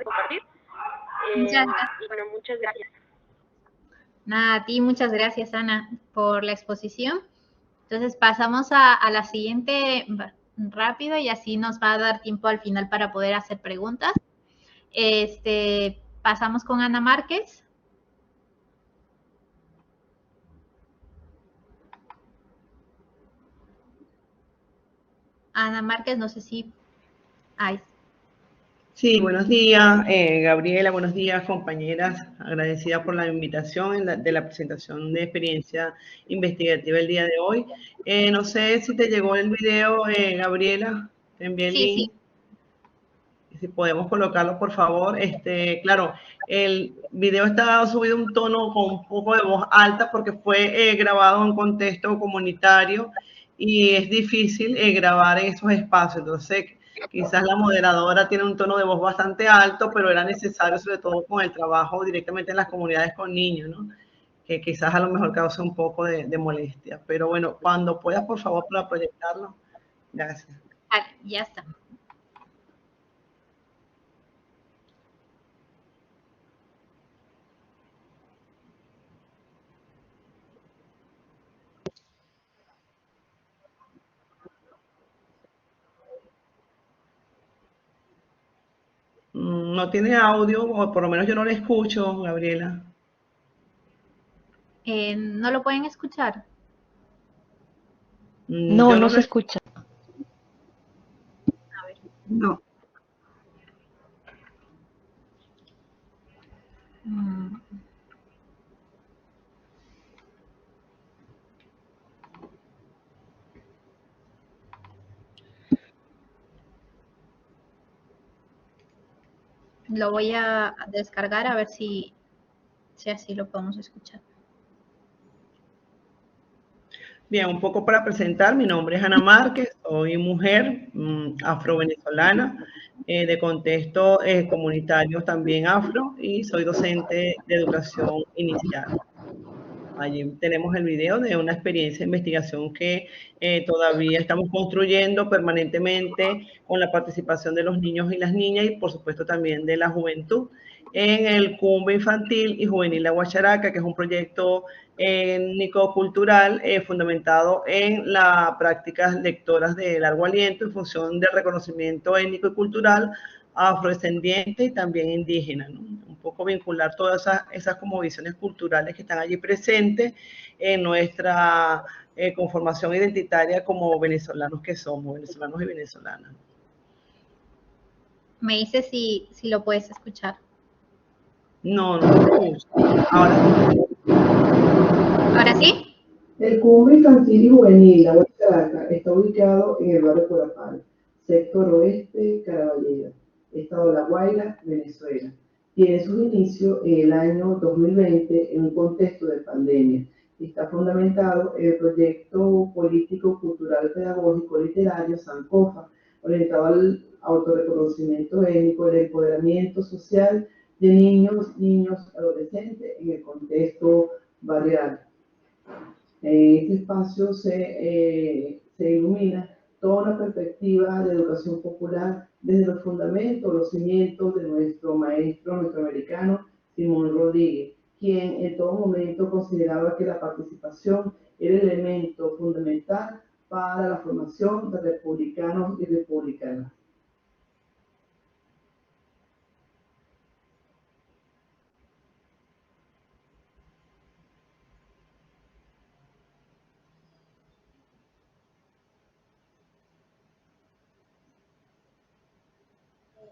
Compartir. Muchas gracias. Y bueno, muchas gracias. Nada, a ti muchas gracias, Ana, por la exposición. Entonces pasamos a la siguiente rápido, y así nos va a dar tiempo al final para poder hacer preguntas. Pasamos con Ana Márquez. Ana Márquez, no sé si... Ay. Sí, buenos días, Gabriela, buenos días, compañeras. Agradecida por la invitación de la presentación de experiencia investigativa el día de hoy. No sé si te llegó el video, Gabriela, te envié el link. Sí. Si podemos colocarlo, por favor. Claro, el video está subido a un tono con un poco de voz alta porque fue grabado en contexto comunitario y es difícil grabar en esos espacios. Entonces, quizás la moderadora tiene un tono de voz bastante alto, pero era necesario, sobre todo con el trabajo directamente en las comunidades con niños, ¿no? Que quizás a lo mejor cause un poco de molestia. Pero bueno, cuando puedas, por favor, para proyectarlo. Gracias. Vale, ya está. No tiene audio, o por lo menos yo no lo escucho, Gabriela. ¿No lo pueden escuchar? No, no se escucha. A ver. No. Lo voy a descargar a ver si así lo podemos escuchar. Bien, un poco para presentar, mi nombre es Ana Márquez, soy mujer afro-venezolana, de contexto comunitario también afro, y soy docente de educación inicial. Allí tenemos el video de una experiencia de investigación que todavía estamos construyendo permanentemente con la participación de los niños y las niñas, y por supuesto también de la juventud, en el Cumbe Infantil y Juvenil La Guacharaca, que es un proyecto étnico-cultural fundamentado en las prácticas lectoras de largo aliento en función del reconocimiento étnico y cultural afrodescendiente y también indígena, ¿no? Un poco vincular todas esas como visiones culturales que están allí presentes en nuestra conformación identitaria como venezolanos que somos, venezolanos y venezolanas. Me dice si lo puedes escuchar. No, no lo escucho. Ahora. ¿Ahora sí? El Cumbre Infantil y Juvenil La Guacharaca está ubicado en el barrio Corapal, sector oeste, Caraballera, estado de La Guaira, Venezuela. Tiene sus inicios en el año 2020 en un contexto de pandemia. Está fundamentado en el proyecto político, cultural, pedagógico, literario Sankofa, orientado al autorreconocimiento étnico, el empoderamiento social de niños, adolescentes en el contexto barrial. En este espacio se ilumina toda una perspectiva de educación popular desde los fundamentos, los cimientos de nuestro maestro norteamericano Simón Rodríguez, quien en todo momento consideraba que la participación era el elemento fundamental para la formación de republicanos y republicanas.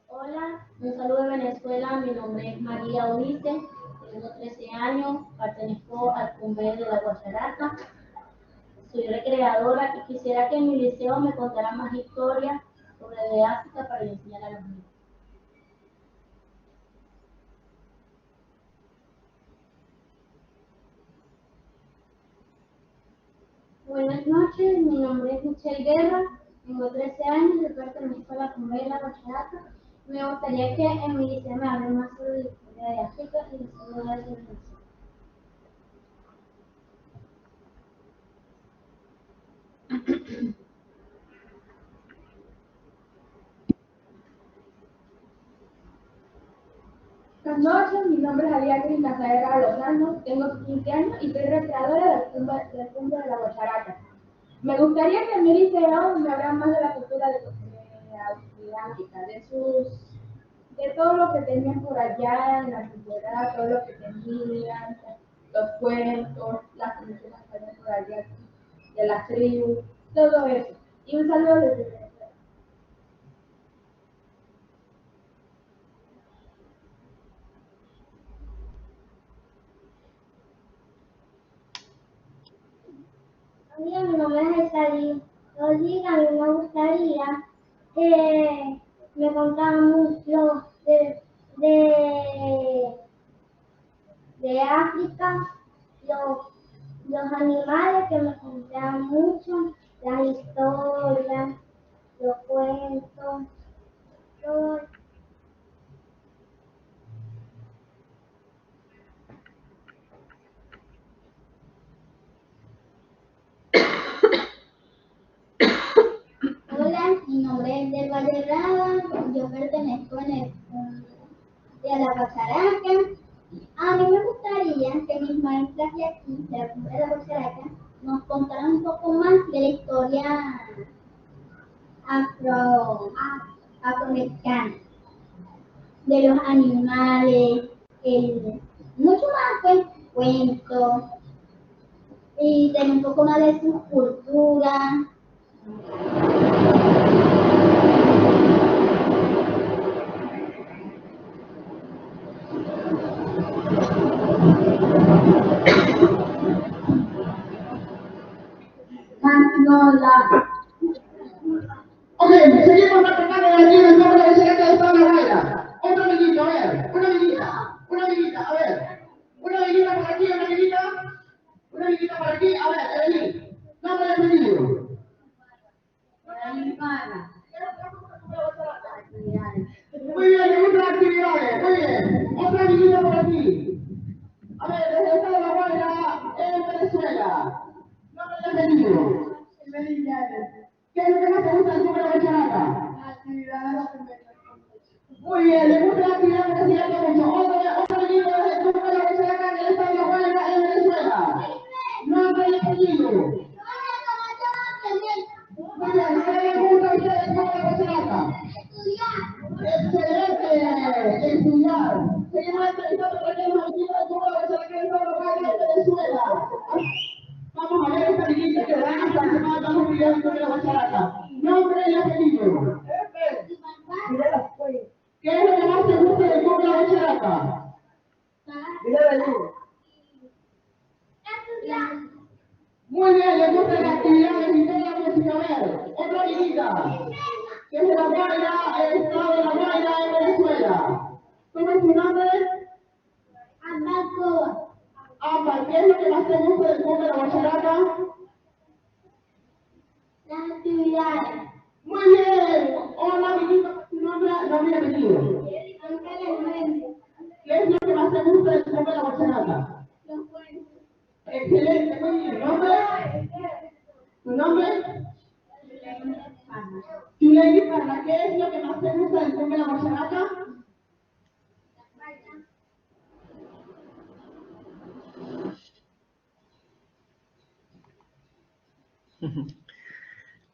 Hola, un saludo de Venezuela, mi nombre es María Ulises, tengo 13 años, pertenezco al Cumbre de la Guacharaca, soy recreadora y quisiera que en mi liceo me contaran más historias sobre de África para enseñar a los niños. Buenas noches, mi nombre es Michelle Guerra, tengo 13 años, yo pertenezco a la Cumbre de la Guacharaca. Me gustaría que en mi liceo me hablen más sobre la historia de África y la historia de Venezuela. Buenas noches, mi nombre es Ariadne Casadera Lozano, tengo 15 años y soy recreadora del Cumbre de la Guacharaca. Me gustaría que en mi liceo me hablan más de la cultura de África, de todo lo que tenían por allá en la antigüedad, todo lo que tenían, los cuentos, las tradiciones que había por allá, de las tribus, todo eso. Y un saludo desde Venezuela. Hola, mi nombre es Esali. Oye, a mí me gustaría que me contaran mucho de África, los animales, que me contaran mucho, las historias, los cuentos, todo. Hola, mi nombre es Del Valle Rada, yo pertenezco a la Guacharaca. A mí me gustaría que mis maestras de aquí, de la Cumbre de la Guacharaca, nos contaran un poco más de la historia afroamericana, de los animales, mucho más pues, cuentos, y de un poco más de su cultura. Ok, seguimos recordando aquí el nombre de ese que está en la guaira. Otro amiguito, a ver, una amiguita, a ver. Una amiguita por aquí, una amiguita por aquí, a ver, Evelyn. Nombre de ese niño. Muy bien, le gustan las actividades, muy bien. Otra amiguita por aquí. A ver, desde el estado de la Guaira, en Venezuela. Nombre de ese niño. ¿Qué es lo que más te gusta del Cumbre de la Guacharaca? Muy bien, le gusta la actividad que se llama mucho. Otro niño del Cumbre de la Guacharaca en el estado de la Guaira, en Venezuela. Nombre y apellido. Muy bien, ¿qué le gusta a usted del Cumbre de la Guacharaca? Excelente, estudiar. Seguimos entrevistando a aquellos amiguitos del Cumbre de la Guacharaca en el estado de la Guaira, en Venezuela. Vamos a ver esta amiguita que van a participar en un video de la Guacharaca. Nombre y apellido. ¿Qué es lo que más te gusta del Cumbre de la Guacharaca? Muy bien, les gustan las actividades y toda la música. A ver, otra amiguita. Que es de La Guaira, el estado de La Guaira en Venezuela. ¿Cómo es tu nombre? Ambaco. Ámbar, ¿qué es lo que más te gusta del cumbre de la guacharaca? Las actividades. Muy bien. Hola, amiguita, ¿tu nombre? No había venido. ¿Qué es lo que más te gusta del cumbre de la guacharaca? Los cuentos. Excelente, muy bien. ¿Nombre? ¿Tu nombre? Chuleni Parra, ¿qué es lo que más te gusta del cumbre de la guacharaca?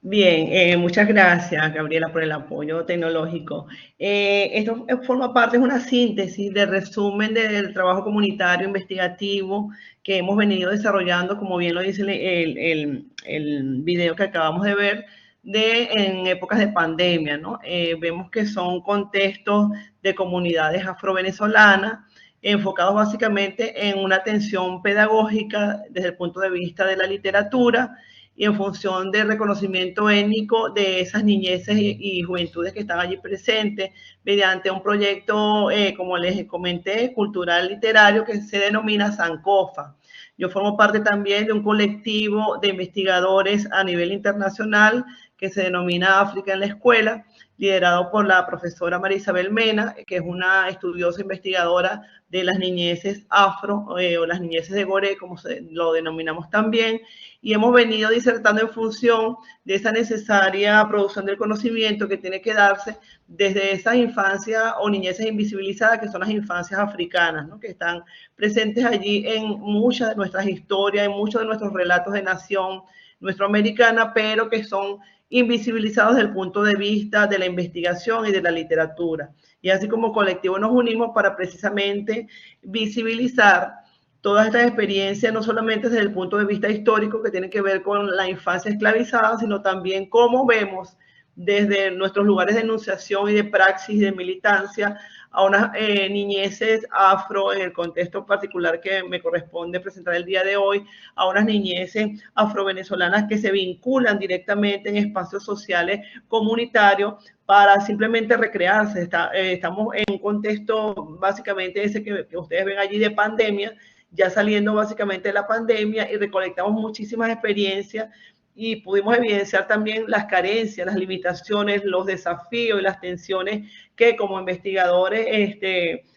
Bien, muchas gracias, Gabriela, por el apoyo tecnológico. Esto forma parte, es una síntesis de resumen del trabajo comunitario investigativo que hemos venido desarrollando, como bien lo dice el video que acabamos de ver, en épocas de pandemia, ¿no? Vemos que son contextos de comunidades afrovenezolanas, enfocados básicamente en una atención pedagógica desde el punto de vista de la literatura, y en función del reconocimiento étnico de esas niñeces y juventudes que están allí presentes, mediante un proyecto, como les comenté, cultural literario que se denomina Sankofa. Yo formo parte también de un colectivo de investigadores a nivel internacional que se denomina África en la Escuela, liderado por la profesora María Isabel Mena, que es una estudiosa investigadora de las niñeces afro o las niñeces de Goré, como lo denominamos también, y hemos venido disertando en función de esa necesaria producción del conocimiento que tiene que darse desde esas infancias o niñeces invisibilizadas, que son las infancias africanas, ¿no? Que están presentes allí en muchas de nuestras historias, en muchos de nuestros relatos de nación nuestroamericana, pero que son invisibilizados desde el punto de vista de la investigación y de la literatura. Y así como colectivo nos unimos para precisamente visibilizar todas estas experiencias, no solamente desde el punto de vista histórico que tiene que ver con la infancia esclavizada, sino también cómo vemos desde nuestros lugares de enunciación y de praxis, de militancia, a unas niñeces afro, en el contexto particular que me corresponde presentar el día de hoy, a unas niñeces afrovenezolanas que se vinculan directamente en espacios sociales comunitarios para simplemente recrearse. Estamos en un contexto básicamente ese que ustedes ven allí de pandemia, ya saliendo básicamente de la pandemia, y recolectamos muchísimas experiencias y pudimos evidenciar también las carencias, las limitaciones, los desafíos y las tensiones que como investigadores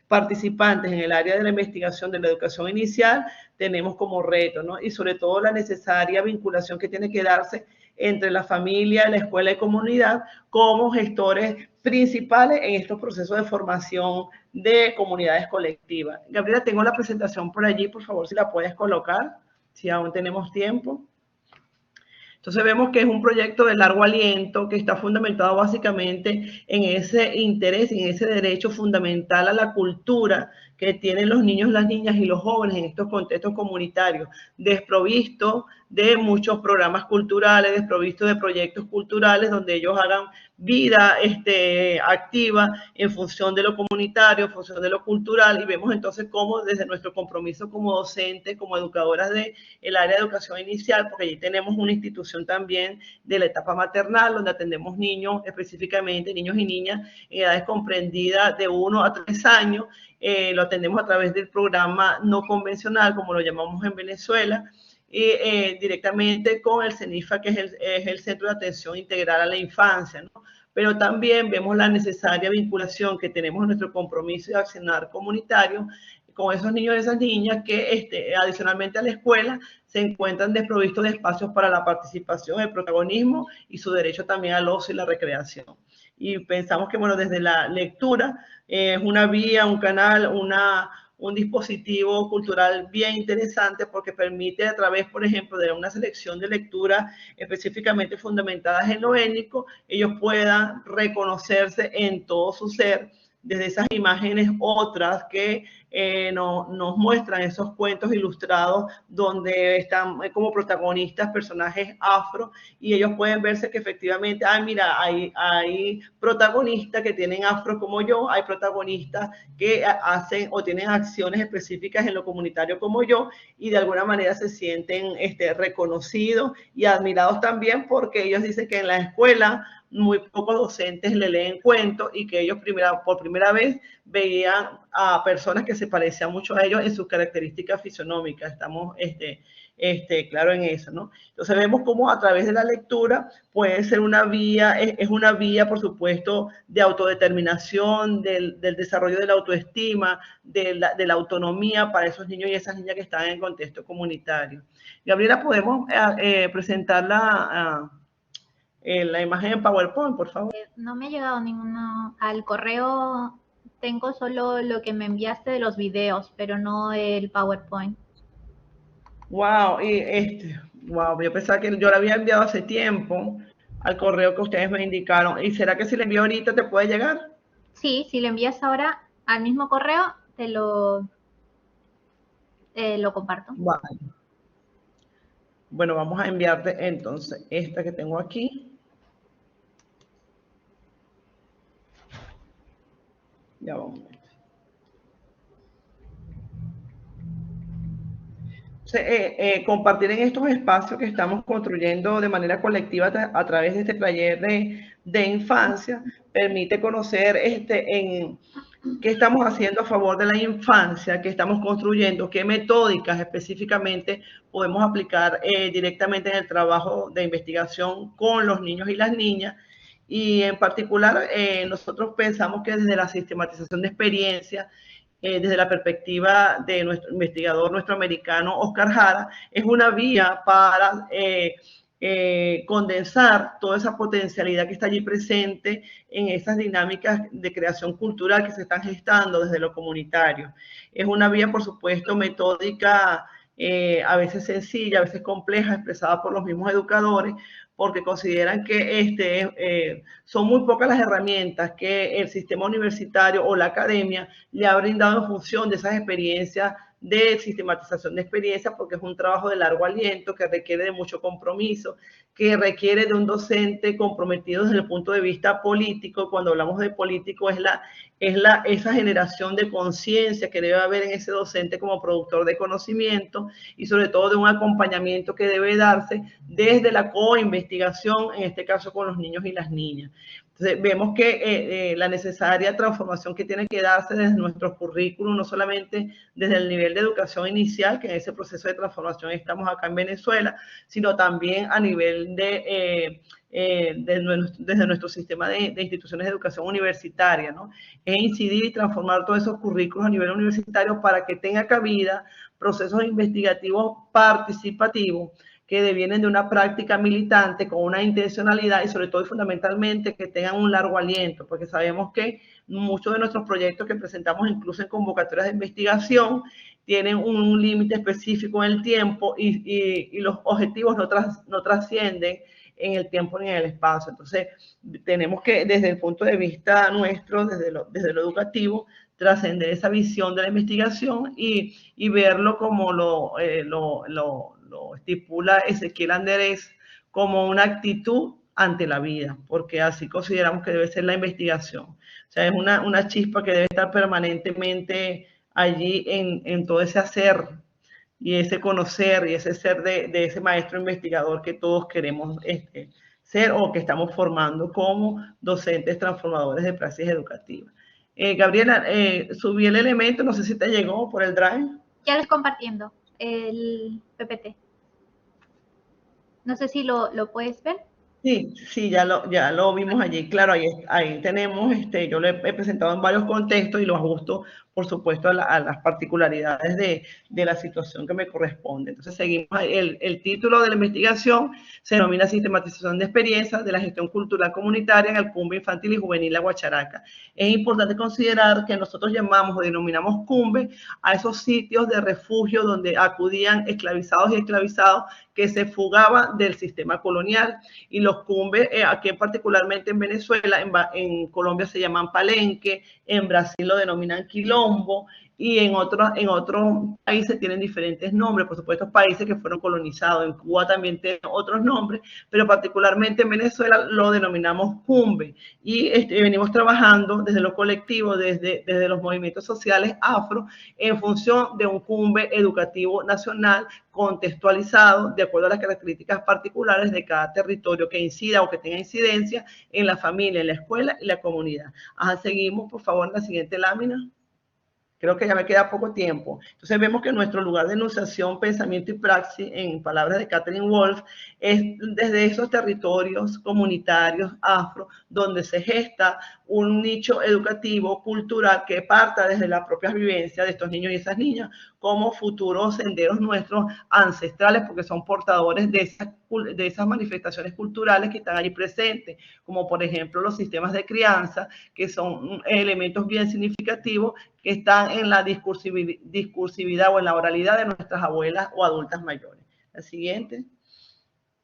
participantes en el área de la investigación de la educación inicial tenemos como reto, ¿no? Y sobre todo la necesaria vinculación que tiene que darse entre la familia, la escuela y comunidad como gestores principales en estos procesos de formación de comunidades colectivas. Gabriela, tengo la presentación por allí, por favor, si la puedes colocar, si aún tenemos tiempo. Entonces vemos que es un proyecto de largo aliento que está fundamentado básicamente en ese interés, en ese derecho fundamental a la cultura que tienen los niños, las niñas y los jóvenes en estos contextos comunitarios, desprovisto de muchos programas culturales, desprovisto de proyectos culturales donde ellos hagan vida activa en función de lo comunitario, en función de lo cultural, y vemos entonces cómo desde nuestro compromiso como docentes, como educadoras del área de educación inicial, porque allí tenemos una institución también de la etapa maternal, donde atendemos niños, específicamente niños y niñas en edades comprendidas de 1 a 3 años, lo atendemos a través del programa no convencional, como lo llamamos en Venezuela, y directamente con el CENIFA, que es el Centro de Atención Integral a la Infancia, ¿no? Pero también vemos la necesaria vinculación que tenemos en nuestro compromiso de accionar comunitario con esos niños y esas niñas que adicionalmente a la escuela se encuentran desprovistos de espacios para la participación, el protagonismo y su derecho también al ocio y la recreación. Y pensamos que, bueno, desde la lectura es una vía, un canal, un dispositivo cultural bien interesante porque permite a través, por ejemplo, de una selección de lecturas específicamente fundamentadas en lo étnico, ellos puedan reconocerse en todo su ser desde esas imágenes otras que nos muestran esos cuentos ilustrados donde están como protagonistas personajes afro y ellos pueden verse que efectivamente, mira, hay protagonistas que tienen afro como yo, hay protagonistas que hacen o tienen acciones específicas en lo comunitario como yo y de alguna manera se sienten reconocidos y admirados también porque ellos dicen que en la escuela muy pocos docentes le leen cuentos y que ellos por primera vez veían a personas que se parecían mucho a ellos en sus características fisionómicas. Estamos claro en eso, ¿no? Entonces vemos cómo a través de la lectura puede ser una vía, es una vía, por supuesto, de autodeterminación, del desarrollo de la autoestima, de la autonomía para esos niños y esas niñas que están en el contexto comunitario. Gabriela, ¿podemos presentar la imagen en PowerPoint, por favor? No me ha llegado ninguno al correo. Tengo solo lo que me enviaste de los videos, pero no el PowerPoint. Wow, wow, yo pensaba que yo lo había enviado hace tiempo al correo que ustedes me indicaron. ¿Y será que si le envío ahorita te puede llegar? Sí, si le envías ahora al mismo correo, te lo comparto. Vale. Bueno, vamos a enviarte entonces esta que tengo aquí. Ya vamos. Compartir en estos espacios que estamos construyendo de manera colectiva a través de este taller de infancia permite conocer qué estamos haciendo a favor de la infancia, qué estamos construyendo, qué metódicas específicamente podemos aplicar directamente en el trabajo de investigación con los niños y las niñas. Y en particular, nosotros pensamos que desde la sistematización de experiencias, desde la perspectiva de nuestro investigador, nuestro americano Oscar Jara, es una vía para condensar toda esa potencialidad que está allí presente en esas dinámicas de creación cultural que se están gestando desde lo comunitario. Es una vía, por supuesto, metódica, a veces sencilla, a veces compleja, expresada por los mismos educadores, porque consideran que son muy pocas las herramientas que el sistema universitario o la academia le ha brindado en función de esas experiencias de sistematización de experiencias, porque es un trabajo de largo aliento que requiere de mucho compromiso, que requiere de un docente comprometido desde el punto de vista político. Cuando hablamos de político es esa generación de conciencia que debe haber en ese docente como productor de conocimiento y sobre todo de un acompañamiento que debe darse desde la co-investigación, en este caso con los niños y las niñas. Entonces, vemos que la necesaria transformación que tiene que darse desde nuestros currículos, no solamente desde el nivel de educación inicial, que en ese proceso de transformación estamos acá en Venezuela, sino también a nivel desde nuestro sistema de instituciones de educación universitaria, ¿no? Es incidir y transformar todos esos currículos a nivel universitario para que tenga cabida procesos investigativos participativos que devienen de una práctica militante con una intencionalidad y sobre todo y fundamentalmente que tengan un largo aliento, porque sabemos que muchos de nuestros proyectos que presentamos incluso en convocatorias de investigación tienen un límite específico en el tiempo y los objetivos no trascienden en el tiempo ni en el espacio. Entonces, tenemos que, desde el punto de vista nuestro, desde lo educativo, trascender esa visión de la investigación y verlo como lo estipula Ezequiel Anderés, como una actitud ante la vida, porque así consideramos que debe ser la investigación. O sea, es una chispa que debe estar permanentemente allí en todo ese hacer y ese conocer y ese ser de ese maestro investigador que todos queremos ser o que estamos formando como docentes transformadores de praxis educativa. Gabriela, subí el elemento, no sé si te llegó por el Drive. Ya les compartiendo el PPT. No sé si lo puedes ver. Sí, ya lo vimos allí. Claro, ahí tenemos, yo lo he presentado en varios contextos y lo ajusto por supuesto, a las particularidades de la situación que me corresponde. Entonces, seguimos. El título de la investigación se denomina Sistematización de experiencias de la gestión cultural comunitaria en el Cumbe Infantil y Juvenil La Guacharaca. Es importante considerar que nosotros llamamos o denominamos Cumbe a esos sitios de refugio donde acudían esclavizados y esclavizados que se fugaban del sistema colonial. Y los cumbes, aquí particularmente en Venezuela, en Colombia se llaman palenque, en Brasil lo denominan quilombo, y en otros países tienen diferentes nombres, por supuesto países que fueron colonizados. En Cuba también tienen otros nombres, pero particularmente en Venezuela lo denominamos cumbe. Y venimos trabajando desde los colectivos, desde los movimientos sociales afro, en función de un cumbe educativo nacional contextualizado de acuerdo a las características particulares de cada territorio que incida o que tenga incidencia en la familia, en la escuela y la comunidad. Seguimos, por favor, en la siguiente lámina. Creo que ya me queda poco tiempo. Entonces vemos que nuestro lugar de enunciación, pensamiento y praxis, en palabras de Catherine Wolf, es desde esos territorios comunitarios afro, donde se gesta un nicho educativo, cultural, que parta desde la propia vivencia de estos niños y esas niñas, como futuros senderos nuestros ancestrales, porque son portadores de esas manifestaciones culturales que están allí presentes, como por ejemplo los sistemas de crianza, que son elementos bien significativos que están en la discursividad o en la oralidad de nuestras abuelas o adultas mayores. La siguiente.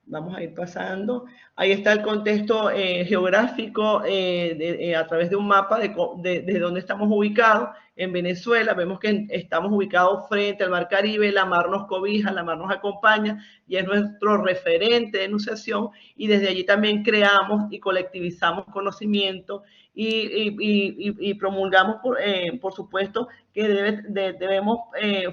Vamos a ir pasando. Ahí está el contexto geográfico a través de un mapa de dónde estamos ubicados. En Venezuela vemos que estamos ubicados frente al Mar Caribe, la mar nos cobija, la mar nos acompaña y es nuestro referente de enunciación, y desde allí también creamos y colectivizamos conocimiento y promulgamos, por supuesto, que debemos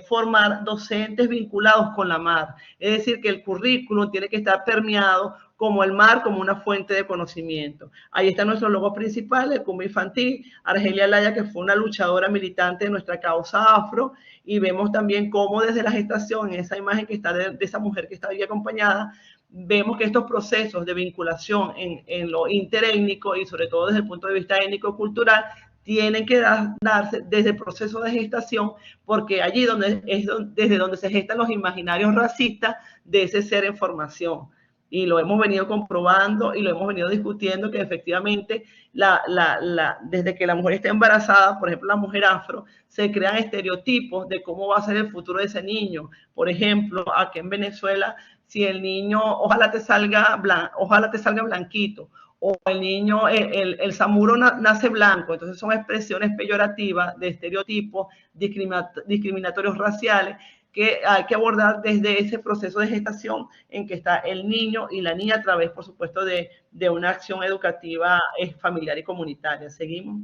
formar docentes vinculados con la mar. Es decir, que el currículum tiene que estar permeado como el mar, como una fuente de conocimiento. Ahí está nuestro logo principal, el Cumbe Infantil, Argelia Laya, que fue una luchadora militante de nuestra causa afro, y vemos también cómo desde la gestación, en esa imagen que está de esa mujer que está ahí acompañada, vemos que estos procesos de vinculación en lo interétnico y sobre todo desde el punto de vista étnico-cultural tienen que darse desde el proceso de gestación, porque allí desde donde se gestan los imaginarios racistas de ese ser en formación. Y lo hemos venido comprobando y lo hemos venido discutiendo, que efectivamente desde que la mujer está embarazada, por ejemplo la mujer afro, se crean estereotipos de cómo va a ser el futuro de ese niño. Por ejemplo, aquí en Venezuela, si el niño, ojalá te salga blanquito, o el niño, el samuro nace blanco. Entonces son expresiones peyorativas de estereotipos discriminatorios raciales que hay que abordar desde ese proceso de gestación en que está el niño y la niña a través, por supuesto, de una acción educativa familiar y comunitaria. Seguimos.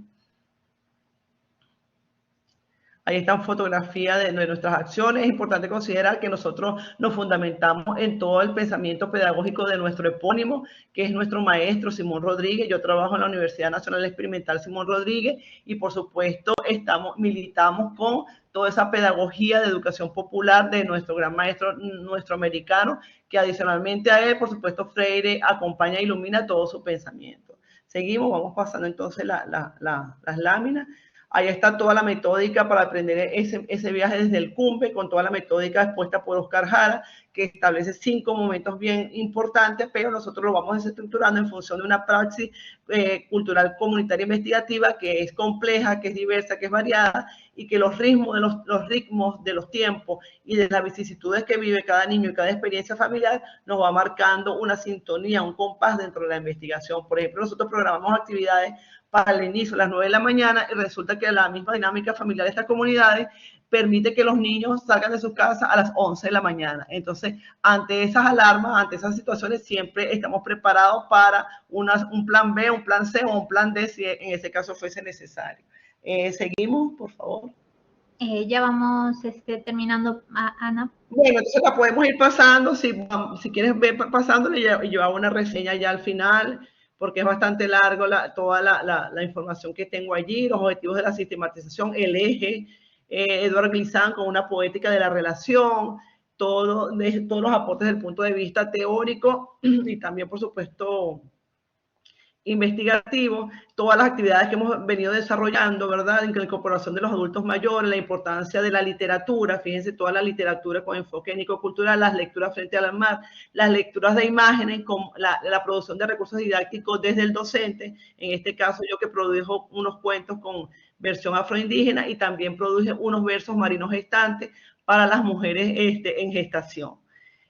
Ahí están fotografías de nuestras acciones. Es importante considerar que nosotros nos fundamentamos en todo el pensamiento pedagógico de nuestro epónimo, que es nuestro maestro Simón Rodríguez. Yo trabajo en la Universidad Nacional Experimental Simón Rodríguez y, por supuesto, militamos con toda esa pedagogía de educación popular de nuestro gran maestro, nuestro americano, que adicionalmente a él, por supuesto, Freire acompaña e ilumina todo su pensamiento. Seguimos, vamos pasando entonces las láminas. Ahí está toda la metódica para aprender ese viaje desde el Cumbe, con toda la metódica expuesta por Oscar Jara, que establece 5 momentos bien importantes, pero nosotros lo vamos desestructurando en función de una praxis cultural comunitaria investigativa que es compleja, que es diversa, que es variada, y que los ritmos de los tiempos y de las vicisitudes que vive cada niño y cada experiencia familiar nos va marcando una sintonía, un compás dentro de la investigación. Por ejemplo, nosotros programamos actividades para el inicio a las 9 de la mañana y resulta que la misma dinámica familiar de estas comunidades permite que los niños salgan de sus casas a las 11 de la mañana. Entonces, ante esas alarmas, ante esas situaciones, siempre estamos preparados para un plan B, un plan C o un plan D si en ese caso fuese necesario. Seguimos, por favor. Ya vamos terminando, Ana. Bueno, entonces la podemos ir pasando. Si quieres ver pasándole, y yo hago una reseña ya al final, porque es bastante largo toda la información que tengo allí, los objetivos de la sistematización, el eje, Eduard Glissant con una poética de la relación, todos los aportes desde el punto de vista teórico y también, por supuesto, investigativo, todas las actividades que hemos venido desarrollando, ¿verdad? En la incorporación de los adultos mayores, la importancia de la literatura, fíjense, toda la literatura con enfoque étnico-cultural, las lecturas frente al mar, las lecturas de imágenes, con la producción de recursos didácticos desde el docente, en este caso yo que produjo unos cuentos con versión afroindígena y también produje unos versos marinos gestantes para las mujeres en gestación.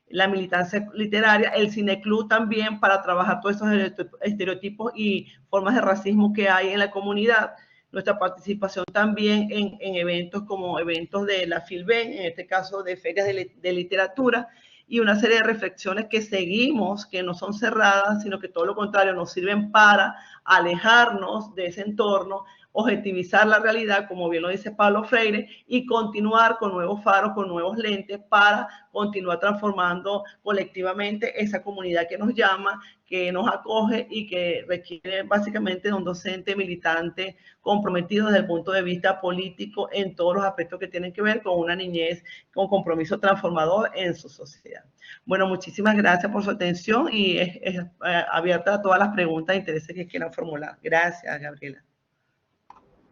La militancia literaria, el cineclub también para trabajar todos esos estereotipos y formas de racismo que hay en la comunidad. Nuestra participación también en eventos como eventos de la Filben, en este caso de ferias de literatura, y una serie de reflexiones que seguimos, que no son cerradas, sino que todo lo contrario, nos sirven para alejarnos de ese entorno, objetivizar la realidad, como bien lo dice Pablo Freire, y continuar con nuevos faros, con nuevos lentes para continuar transformando colectivamente esa comunidad que nos llama, que nos acoge y que requiere básicamente de un docente militante comprometido desde el punto de vista político en todos los aspectos que tienen que ver con una niñez con compromiso transformador en su sociedad. Bueno, muchísimas gracias por su atención y es abierta a todas las preguntas e intereses que quieran formular. Gracias, Gabriela.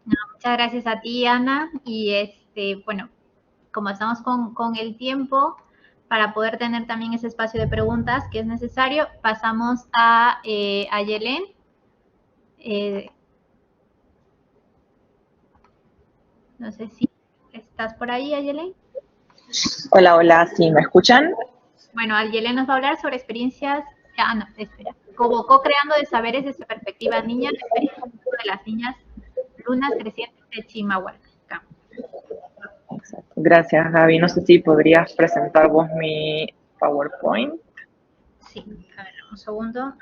No, muchas gracias a ti, Ana. Y bueno, como estamos con el tiempo, para poder tener también ese espacio de preguntas que es necesario, pasamos a Yelén. No sé si estás por ahí, Yelén. Hola, hola, ¿sí me escuchan? Bueno, Yelén nos va a hablar sobre experiencias, no, espera, como co-creando de saberes desde perspectiva niña, la experiencia de las niñas lunas crecientes de Chimahualca. Gracias, Gaby. No sé si podrías presentar vos mi PowerPoint. Sí, a ver, un segundo.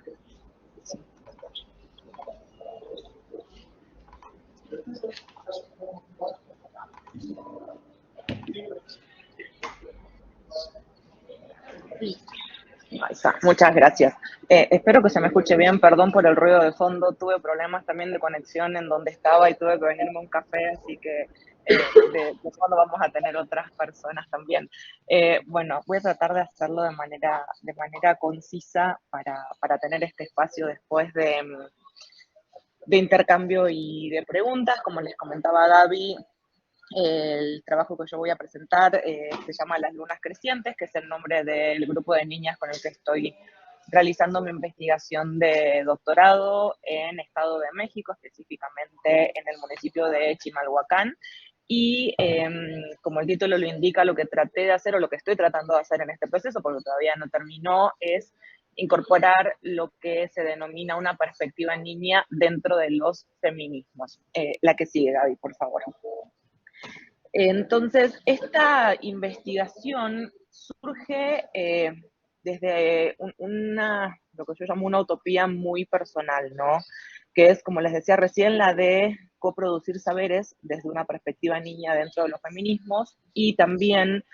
Listo. Ahí está. Muchas gracias. Espero que se me escuche bien, perdón por el ruido de fondo, tuve problemas también de conexión en donde estaba y tuve que venirme a un café, así que de fondo vamos a tener otras personas también. Bueno, voy a tratar de hacerlo de manera concisa para tener este espacio después de intercambio y de preguntas. Como les comentaba Gaby, el trabajo que yo voy a presentar se llama Las Lunas Crecientes, que es el nombre del grupo de niñas con el que estoy realizando mi investigación de doctorado en Estado de México, específicamente en el municipio de Chimalhuacán. Y como el título lo indica, lo que traté de hacer o lo que estoy tratando de hacer en este proceso, porque todavía no terminó, es incorporar lo que se denomina una perspectiva niña dentro de los feminismos. La que sigue, Gaby, por favor. Entonces, esta investigación surge desde lo que yo llamo una utopía muy personal, ¿no? Que es, como les decía recién, la de coproducir saberes desde una perspectiva niña dentro de los feminismos y también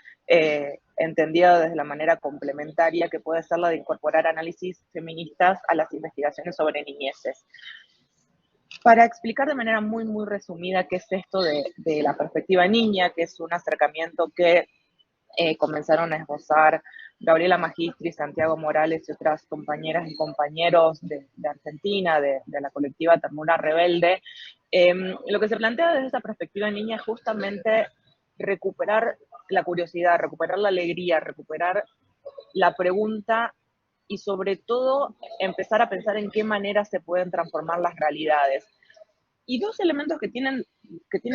entendida desde la manera complementaria que puede ser la de incorporar análisis feministas a las investigaciones sobre niñeces. Para explicar de manera muy, muy resumida qué es esto de la perspectiva niña, que es un acercamiento que comenzaron a esbozar Gabriela Magistri, Santiago Morales y otras compañeras y compañeros de Argentina, de la colectiva Ternura Rebelde, lo que se plantea desde esa perspectiva niña es justamente recuperar la curiosidad, recuperar la alegría, recuperar la pregunta y sobre todo empezar a pensar en qué manera se pueden transformar las realidades. Y dos elementos que tienen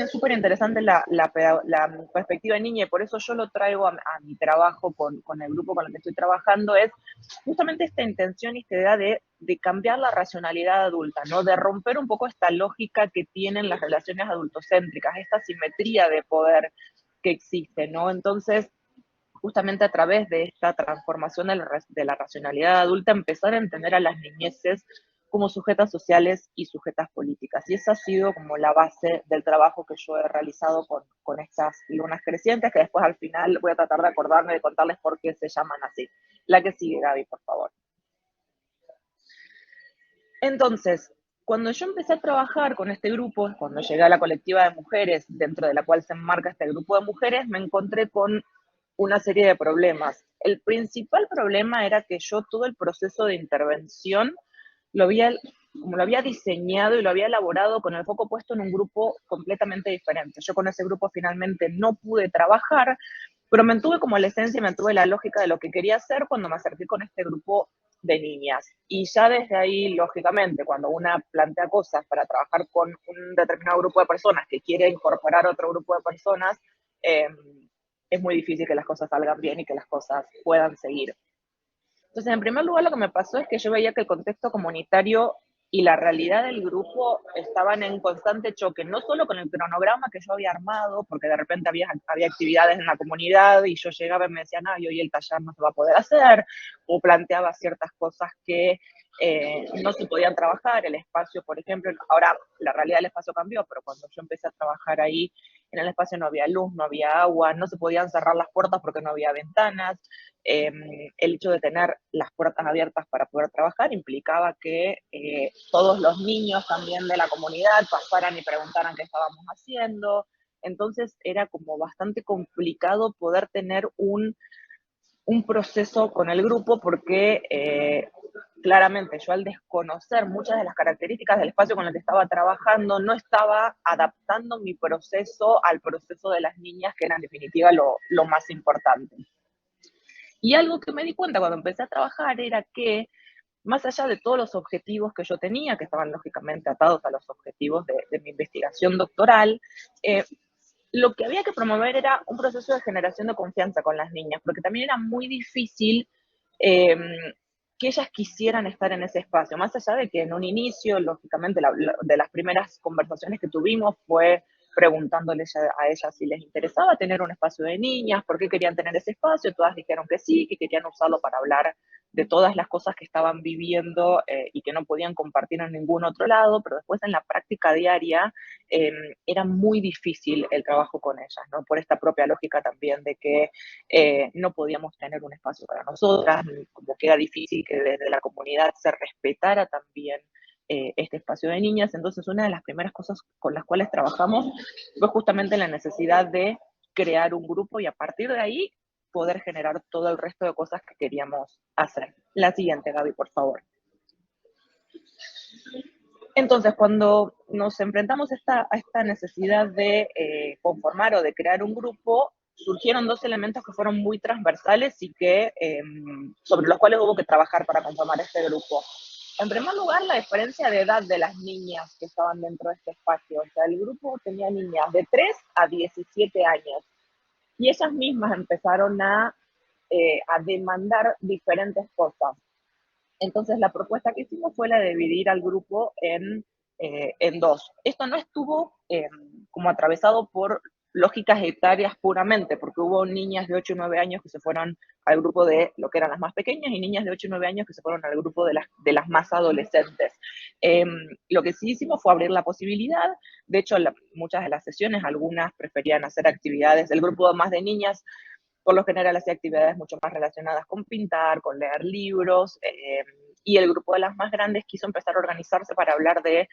súper interesante la perspectiva niña, y por eso yo lo traigo a mi trabajo con el grupo con el que estoy trabajando, es justamente esta intención y esta idea de cambiar la racionalidad adulta, ¿no? De romper un poco esta lógica que tienen las relaciones adultocéntricas, esta simetría de poder que existe, ¿no? Entonces, justamente a través de esta transformación de la racionalidad adulta, empezar a entender a las niñeces como sujetas sociales y sujetas políticas. Y esa ha sido como la base del trabajo que yo he realizado con estas lunas crecientes, que después al final voy a tratar de acordarme de contarles por qué se llaman así. La que sigue, Gaby, por favor. Entonces, cuando yo empecé a trabajar con este grupo, cuando llegué a la colectiva de mujeres, dentro de la cual se enmarca este grupo de mujeres, me encontré con una serie de problemas. El principal problema era que yo todo el proceso de intervención lo veía como lo había diseñado y lo había elaborado con el foco puesto en un grupo completamente diferente. Yo con ese grupo finalmente no pude trabajar, pero mantuve como la esencia y mantuve la lógica de lo que quería hacer cuando me acerqué con este grupo de niñas. Y ya desde ahí, lógicamente, cuando una plantea cosas para trabajar con un determinado grupo de personas que quiere incorporar otro grupo de personas, es muy difícil que las cosas salgan bien y que las cosas puedan seguir. Entonces, en primer lugar, lo que me pasó es que yo veía que el contexto comunitario y la realidad del grupo estaban en constante choque, no solo con el cronograma que yo había armado, porque de repente había actividades en la comunidad y yo llegaba y me decían, y hoy el taller no se va a poder hacer, o planteaba ciertas cosas que no se podían trabajar, el espacio, por ejemplo, ahora la realidad del espacio cambió, pero cuando yo empecé a trabajar ahí, en el espacio no había luz, no había agua, no se podían cerrar las puertas porque no había ventanas. El hecho de tener las puertas abiertas para poder trabajar implicaba que todos los niños también de la comunidad pasaran y preguntaran qué estábamos haciendo. Entonces era como bastante complicado poder tener un proceso con el grupo porque claramente yo al desconocer muchas de las características del espacio con el que estaba trabajando, no estaba adaptando mi proceso al proceso de las niñas, que era en definitiva lo más importante. Y algo que me di cuenta cuando empecé a trabajar era que, más allá de todos los objetivos que yo tenía, que estaban lógicamente atados a los objetivos de mi investigación doctoral, lo que había que promover era un proceso de generación de confianza con las niñas, porque también era muy difícil que ellas quisieran estar en ese espacio, más allá de que en un inicio, lógicamente, de las primeras conversaciones que tuvimos fue preguntándoles a ellas si les interesaba tener un espacio de niñas, por qué querían tener ese espacio, todas dijeron que sí, que querían usarlo para hablar de todas las cosas que estaban viviendo y que no podían compartir en ningún otro lado, pero después en la práctica diaria era muy difícil el trabajo con ellas, ¿no? Por esta propia lógica también de que no podíamos tener un espacio para nosotras, como que era difícil que desde la comunidad se respetara también este espacio de niñas. Entonces, una de las primeras cosas con las cuales trabajamos fue justamente la necesidad de crear un grupo y a partir de ahí poder generar todo el resto de cosas que queríamos hacer. La siguiente, Gaby, por favor. Entonces, cuando nos enfrentamos a esta necesidad de conformar o de crear un grupo, surgieron dos elementos que fueron muy transversales y que, sobre los cuales hubo que trabajar para conformar este grupo. En primer lugar, la diferencia de edad de las niñas que estaban dentro de este espacio. O sea, el grupo tenía niñas de 3 a 17 años. Y ellas mismas empezaron a demandar diferentes cosas. Entonces, la propuesta que hicimos fue la de dividir al grupo en dos. Esto no estuvo como atravesado por lógicas etarias puramente, porque hubo niñas de 8 y 9 años que se fueron al grupo de lo que eran las más pequeñas y niñas de 8 y 9 años que se fueron al grupo de las más adolescentes. Lo que sí hicimos fue abrir la posibilidad. De hecho, muchas de las sesiones, algunas preferían hacer actividades del grupo más de niñas. Por lo general hacía actividades mucho más relacionadas con pintar, con leer libros, y el grupo de las más grandes quiso empezar a organizarse para hablar de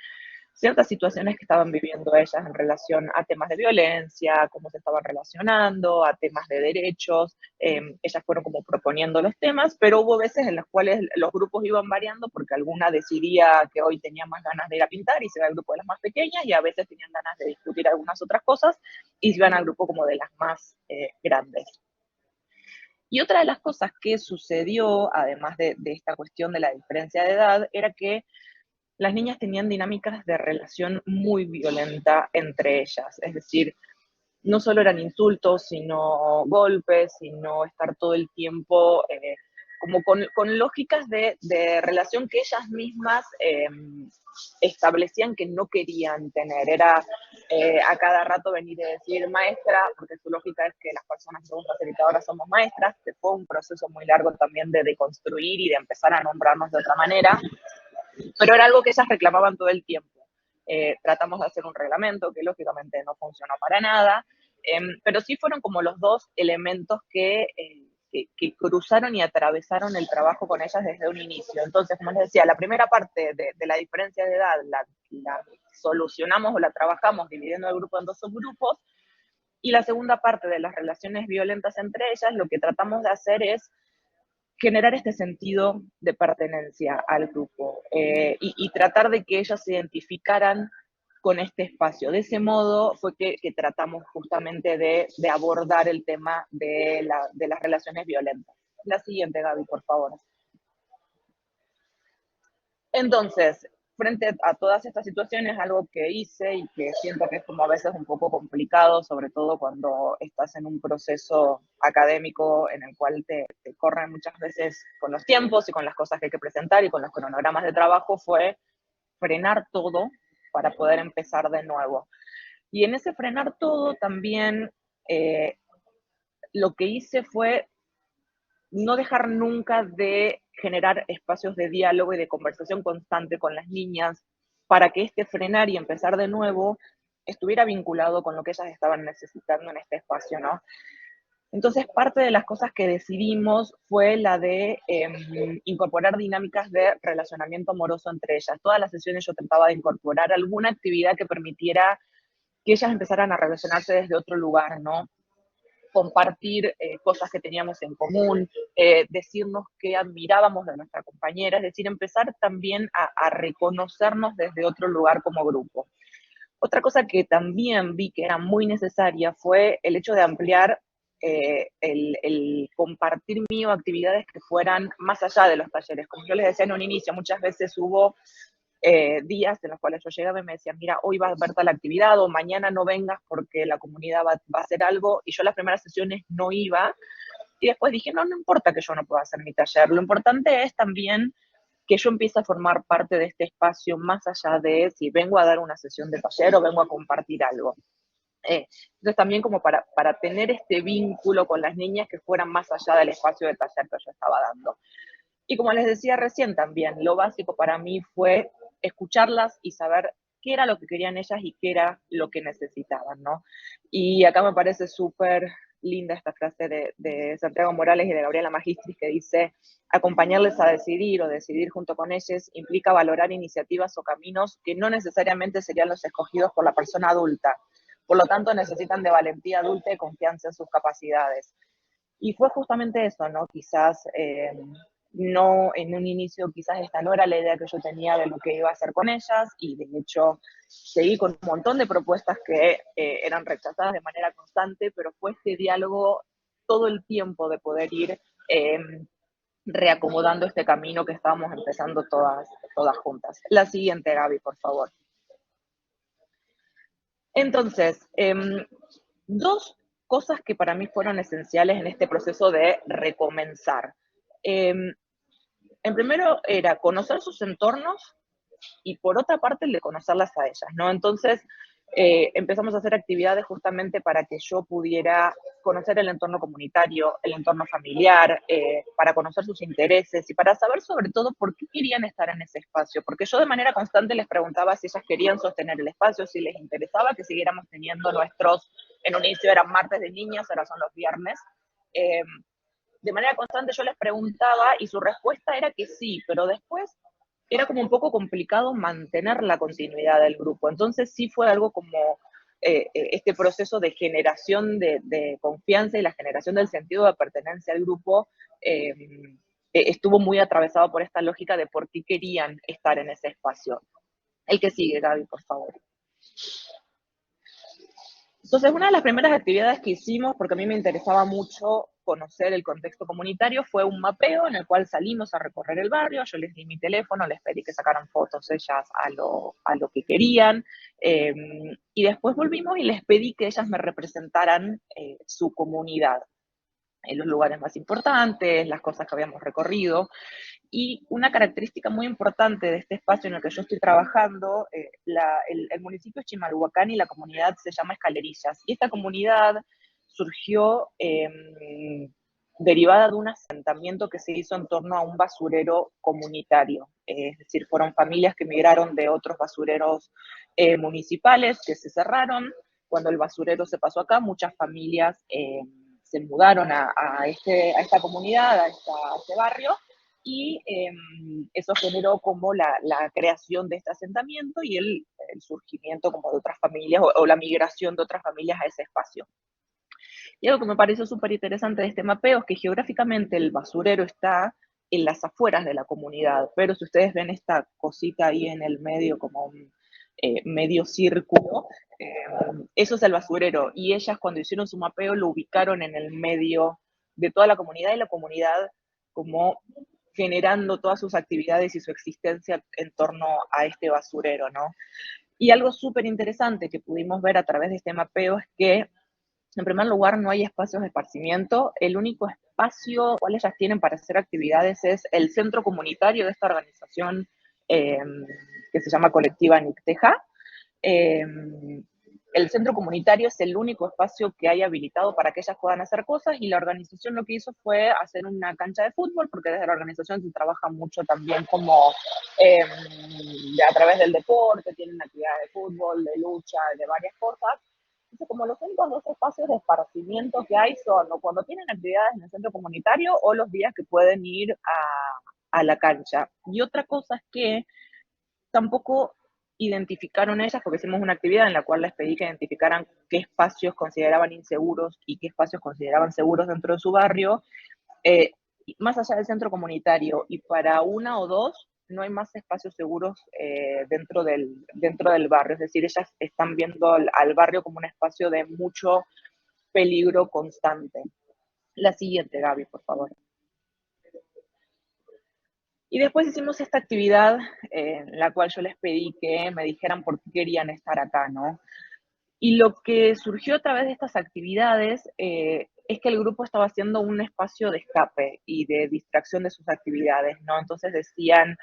ciertas situaciones que estaban viviendo ellas en relación a temas de violencia, cómo se estaban relacionando, a temas de derechos. Ellas fueron como proponiendo los temas, pero hubo veces en las cuales los grupos iban variando porque alguna decidía que hoy tenía más ganas de ir a pintar y se iba al grupo de las más pequeñas, y a veces tenían ganas de discutir algunas otras cosas y se iban al grupo como de las más grandes. Y otra de las cosas que sucedió, además de esta cuestión de la diferencia de edad, era que las niñas tenían dinámicas de relación muy violenta entre ellas. Es decir, no solo eran insultos, sino golpes, sino estar todo el tiempo como con lógicas de relación que ellas mismas establecían que no querían tener. Era a cada rato venir y decir maestra, porque su lógica es que las personas que somos facilitadoras somos maestras, que fue un proceso muy largo también de deconstruir y de empezar a nombrarnos de otra manera, pero era algo que ellas reclamaban todo el tiempo. Tratamos de hacer un reglamento que lógicamente no funcionó para nada, pero sí fueron como los dos elementos que cruzaron y atravesaron el trabajo con ellas desde un inicio. Entonces, como les decía, la primera parte de la diferencia de edad la solucionamos o la trabajamos dividiendo el grupo en dos subgrupos, y la segunda parte de las relaciones violentas entre ellas, lo que tratamos de hacer es generar este sentido de pertenencia al grupo y tratar de que ellas se identificaran con este espacio. De ese modo fue que tratamos justamente de abordar el tema de las relaciones violentas. La siguiente, Gaby, por favor. Entonces, frente a todas estas situaciones, algo que hice y que siento que es como a veces un poco complicado, sobre todo cuando estás en un proceso académico en el cual te corren muchas veces con los tiempos y con las cosas que hay que presentar y con los cronogramas de trabajo, fue frenar todo para poder empezar de nuevo. Y en ese frenar todo también lo que hice fue no dejar nunca de generar espacios de diálogo y de conversación constante con las niñas para que este frenar y empezar de nuevo estuviera vinculado con lo que ellas estaban necesitando en este espacio, ¿no? Entonces, parte de las cosas que decidimos fue la de incorporar dinámicas de relacionamiento amoroso entre ellas. Todas las sesiones yo trataba de incorporar alguna actividad que permitiera que ellas empezaran a relacionarse desde otro lugar, ¿no? Compartir cosas que teníamos en común, decirnos qué admirábamos de nuestra compañera, es decir, empezar también a reconocernos desde otro lugar como grupo. Otra cosa que también vi que era muy necesaria fue el hecho de ampliar el compartir mío actividades que fueran más allá de los talleres. Como yo les decía en un inicio, muchas veces hubo días en los cuales yo llegaba y me decían, mira, hoy va a haber tal actividad o mañana no vengas porque la comunidad va a hacer algo, y yo las primeras sesiones no iba, y después dije, no importa que yo no pueda hacer mi taller, lo importante es también que yo empiece a formar parte de este espacio más allá de si vengo a dar una sesión de taller o vengo a compartir algo. Entonces también como para tener este vínculo con las niñas que fueran más allá del espacio de taller que yo estaba dando. Y como les decía recién también, lo básico para mí fue escucharlas y saber qué era lo que querían ellas y qué era lo que necesitaban, ¿no? Y acá me parece súper linda esta frase de Santiago Morales y de Gabriela Magistris que dice, acompañarles a decidir o decidir junto con ellos implica valorar iniciativas o caminos que no necesariamente serían los escogidos por la persona adulta. Por lo tanto, necesitan de valentía adulta y confianza en sus capacidades. Y fue justamente eso, ¿no? Quizás no, en un inicio quizás esta no era la idea que yo tenía de lo que iba a hacer con ellas, y de hecho seguí con un montón de propuestas que eran rechazadas de manera constante, pero fue este diálogo todo el tiempo de poder ir reacomodando este camino que estábamos empezando todas juntas. La siguiente, Gaby, por favor. Entonces, dos cosas que para mí fueron esenciales en este proceso de recomenzar. En primero era conocer sus entornos y por otra parte el de conocerlas a ellas, ¿no? Entonces empezamos a hacer actividades justamente para que yo pudiera conocer el entorno comunitario, el entorno familiar, para conocer sus intereses y para saber sobre todo por qué querían estar en ese espacio, porque yo de manera constante les preguntaba si ellas querían sostener el espacio, si les interesaba que siguiéramos teniendo nuestros, en un inicio eran martes de niñas, ahora son los viernes, de manera constante yo les preguntaba y su respuesta era que sí, pero después era como un poco complicado mantener la continuidad del grupo. Entonces sí fue algo como este proceso de generación de confianza y la generación del sentido de pertenencia al grupo estuvo muy atravesado por esta lógica de por qué querían estar en ese espacio. El que sigue, Gaby, por favor. Entonces, una de las primeras actividades que hicimos, porque a mí me interesaba mucho conocer el contexto comunitario, fue un mapeo en el cual salimos a recorrer el barrio, yo les di mi teléfono, les pedí que sacaran fotos ellas a lo que querían, y después volvimos y les pedí que ellas me representaran su comunidad, en los lugares más importantes, las cosas que habíamos recorrido. Y una característica muy importante de este espacio en el que yo estoy trabajando, el municipio es Chimalhuacán y la comunidad se llama Escalerillas. Y esta comunidad surgió derivada de un asentamiento que se hizo en torno a un basurero comunitario. Es decir, fueron familias que migraron de otros basureros municipales que se cerraron. Cuando el basurero se pasó acá, muchas familias se mudaron a esta comunidad, a este barrio, y eso generó como la creación de este asentamiento y el surgimiento como de otras familias o la migración de otras familias a ese espacio. Y algo que me pareció súper interesante de este mapeo es que geográficamente el basurero está en las afueras de la comunidad, pero si ustedes ven esta cosita ahí en el medio, como un medio círculo, eso es el basurero. Y ellas cuando hicieron su mapeo lo ubicaron en el medio de toda la comunidad, y la comunidad como generando todas sus actividades y su existencia en torno a este basurero, ¿no? Y algo súper interesante que pudimos ver a través de este mapeo es que, en primer lugar, no hay espacios de esparcimiento. El único espacio cual ellas tienen para hacer actividades es el centro comunitario de esta organización que se llama Colectiva Nicteja. El centro comunitario es el único espacio que hay habilitado para que ellas puedan hacer cosas, y la organización lo que hizo fue hacer una cancha de fútbol, porque desde la organización se trabaja mucho también como a través del deporte, tienen actividades de fútbol, de lucha, de varias cosas. Entonces, como los únicos dos espacios de esparcimiento que hay son o cuando tienen actividades en el centro comunitario o los días que pueden ir a la cancha. Y otra cosa es que tampoco identificaron ellas, porque hicimos una actividad en la cual les pedí que identificaran qué espacios consideraban inseguros y qué espacios consideraban seguros dentro de su barrio, más allá del centro comunitario, y para una o dos no hay más espacios seguros dentro del barrio, es decir, ellas están viendo al barrio como un espacio de mucho peligro constante. La siguiente, Gaby, por favor. Y después hicimos esta actividad en la cual yo les pedí que me dijeran por qué querían estar acá, ¿no? Y lo que surgió a través de estas actividades es que el grupo estaba haciendo un espacio de escape y de distracción de sus actividades, ¿no? Entonces decían,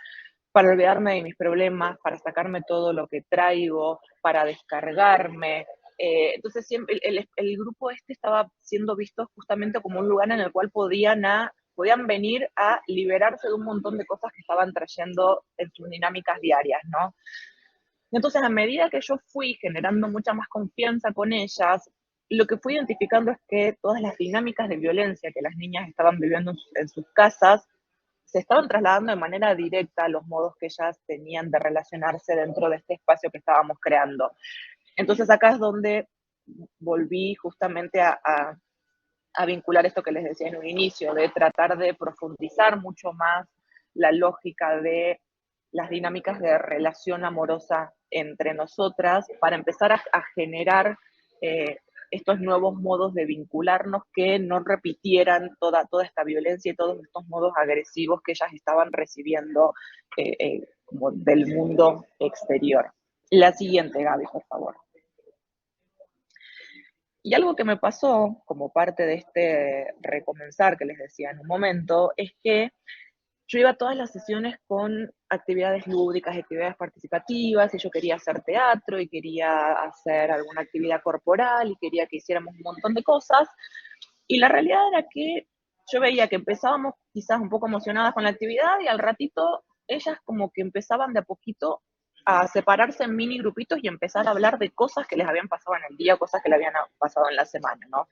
para olvidarme de mis problemas, para sacarme todo lo que traigo, para descargarme. Entonces siempre el grupo este estaba siendo visto justamente como un lugar en el cual podían venir a liberarse de un montón de cosas que estaban trayendo en sus dinámicas diarias, ¿no? Entonces, a medida que yo fui generando mucha más confianza con ellas, lo que fui identificando es que todas las dinámicas de violencia que las niñas estaban viviendo en sus casas se estaban trasladando de manera directa a los modos que ellas tenían de relacionarse dentro de este espacio que estábamos creando. Entonces, acá es donde volví justamente a vincular esto que les decía en un inicio, de tratar de profundizar mucho más la lógica de las dinámicas de relación amorosa entre nosotras, para empezar a generar estos nuevos modos de vincularnos que no repitieran toda esta violencia y todos estos modos agresivos que ellas estaban recibiendo como del mundo exterior. La siguiente, Gaby, por favor. Y algo que me pasó como parte de este recomenzar que les decía en un momento, es que yo iba a todas las sesiones con actividades lúdicas, actividades participativas, y yo quería hacer teatro, y quería hacer alguna actividad corporal, y quería que hiciéramos un montón de cosas, y la realidad era que yo veía que empezábamos quizás un poco emocionadas con la actividad, y al ratito ellas como que empezaban de a poquito a separarse en mini grupitos y empezar a hablar de cosas que les habían pasado en el día, cosas que le habían pasado en la semana, ¿no?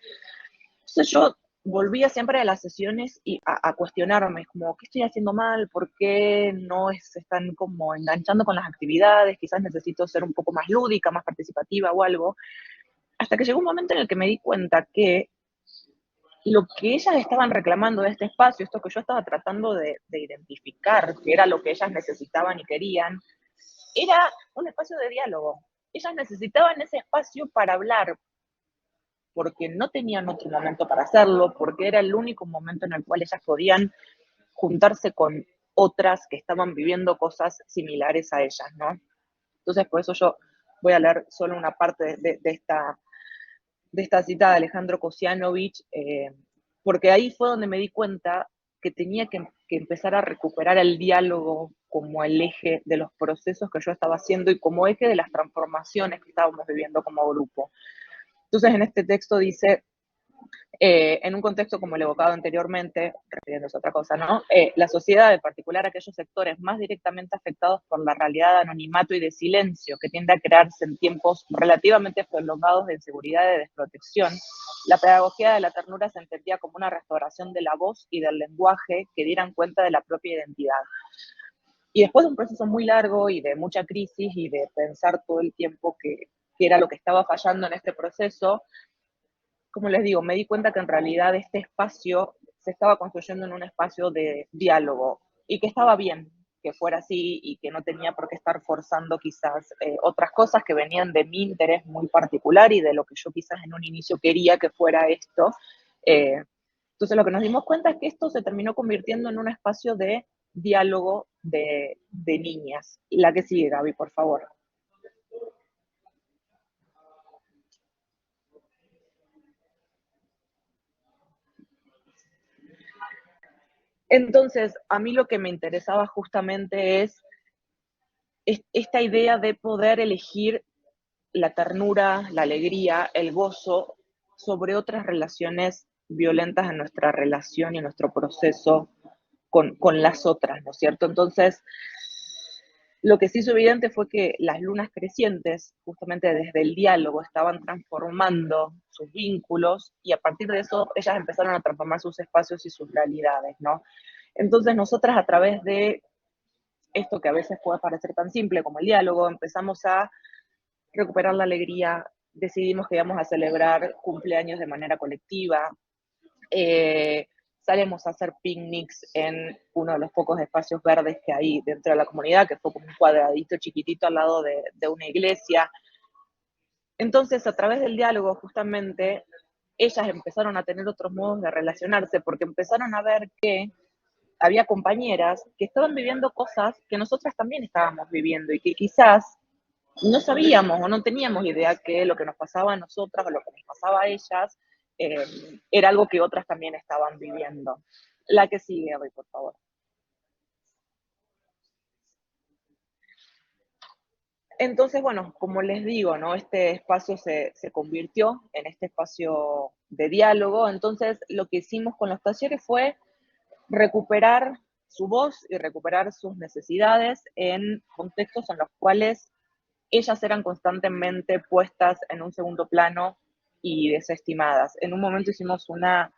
Entonces yo volvía siempre a las sesiones y a cuestionarme, como, ¿qué estoy haciendo mal? ¿Por qué no se están como enganchando con las actividades? Quizás necesito ser un poco más lúdica, más participativa o algo. Hasta que llegó un momento en el que me di cuenta que lo que ellas estaban reclamando de este espacio, esto que yo estaba tratando de identificar, que era lo que ellas necesitaban y querían, era un espacio de diálogo. Ellas necesitaban ese espacio para hablar, porque no tenían otro momento para hacerlo, porque era el único momento en el cual ellas podían juntarse con otras que estaban viviendo cosas similares a ellas, ¿no? Entonces, por eso yo voy a leer solo una parte de esta cita de Alejandro Kosianovich, porque ahí fue donde me di cuenta que tenía que empezar a recuperar el diálogo como el eje de los procesos que yo estaba haciendo y como eje de las transformaciones que estábamos viviendo como grupo. Entonces, en este texto dice, en un contexto como el evocado anteriormente, refiriéndose a otra cosa, ¿no? La sociedad, en particular aquellos sectores más directamente afectados por la realidad de anonimato y de silencio que tiende a crearse en tiempos relativamente prolongados de inseguridad y de desprotección, la pedagogía de la ternura se entendía como una restauración de la voz y del lenguaje que dieran cuenta de la propia identidad. Y después de un proceso muy largo y de mucha crisis y de pensar todo el tiempo que era lo que estaba fallando en este proceso, como les digo, me di cuenta que en realidad este espacio se estaba construyendo en un espacio de diálogo y que estaba bien que fuera así y que no tenía por qué estar forzando quizás otras cosas que venían de mi interés muy particular y de lo que yo quizás en un inicio quería que fuera esto. Entonces lo que nos dimos cuenta es que esto se terminó convirtiendo en un espacio de diálogo de niñas. La que sigue, Gaby, por favor. Entonces, a mí lo que me interesaba justamente es esta idea de poder elegir la ternura, la alegría, el gozo sobre otras relaciones violentas en nuestra relación y en nuestro proceso con las otras, ¿no es cierto? Entonces, lo que se hizo evidente fue que las lunas crecientes, justamente desde el diálogo, estaban transformando sus vínculos y a partir de eso ellas empezaron a transformar sus espacios y sus realidades, ¿no? Entonces nosotras a través de esto que a veces puede parecer tan simple como el diálogo, empezamos a recuperar la alegría, decidimos que íbamos a celebrar cumpleaños de manera colectiva, salimos a hacer picnics en uno de los pocos espacios verdes que hay dentro de la comunidad, que fue como un cuadradito chiquitito al lado de una iglesia. Entonces, a través del diálogo, justamente, ellas empezaron a tener otros modos de relacionarse, porque empezaron a ver que había compañeras que estaban viviendo cosas que nosotras también estábamos viviendo y que quizás no sabíamos o no teníamos idea que lo que nos pasaba a nosotras o lo que nos pasaba a ellas era algo que otras también estaban viviendo. La que sigue, Abby, por favor. Entonces, bueno, como les digo, ¿no? Este espacio se convirtió en este espacio de diálogo. Entonces, lo que hicimos con los talleres fue recuperar su voz y recuperar sus necesidades en contextos en los cuales ellas eran constantemente puestas en un segundo plano y desestimadas. En un momento hicimos una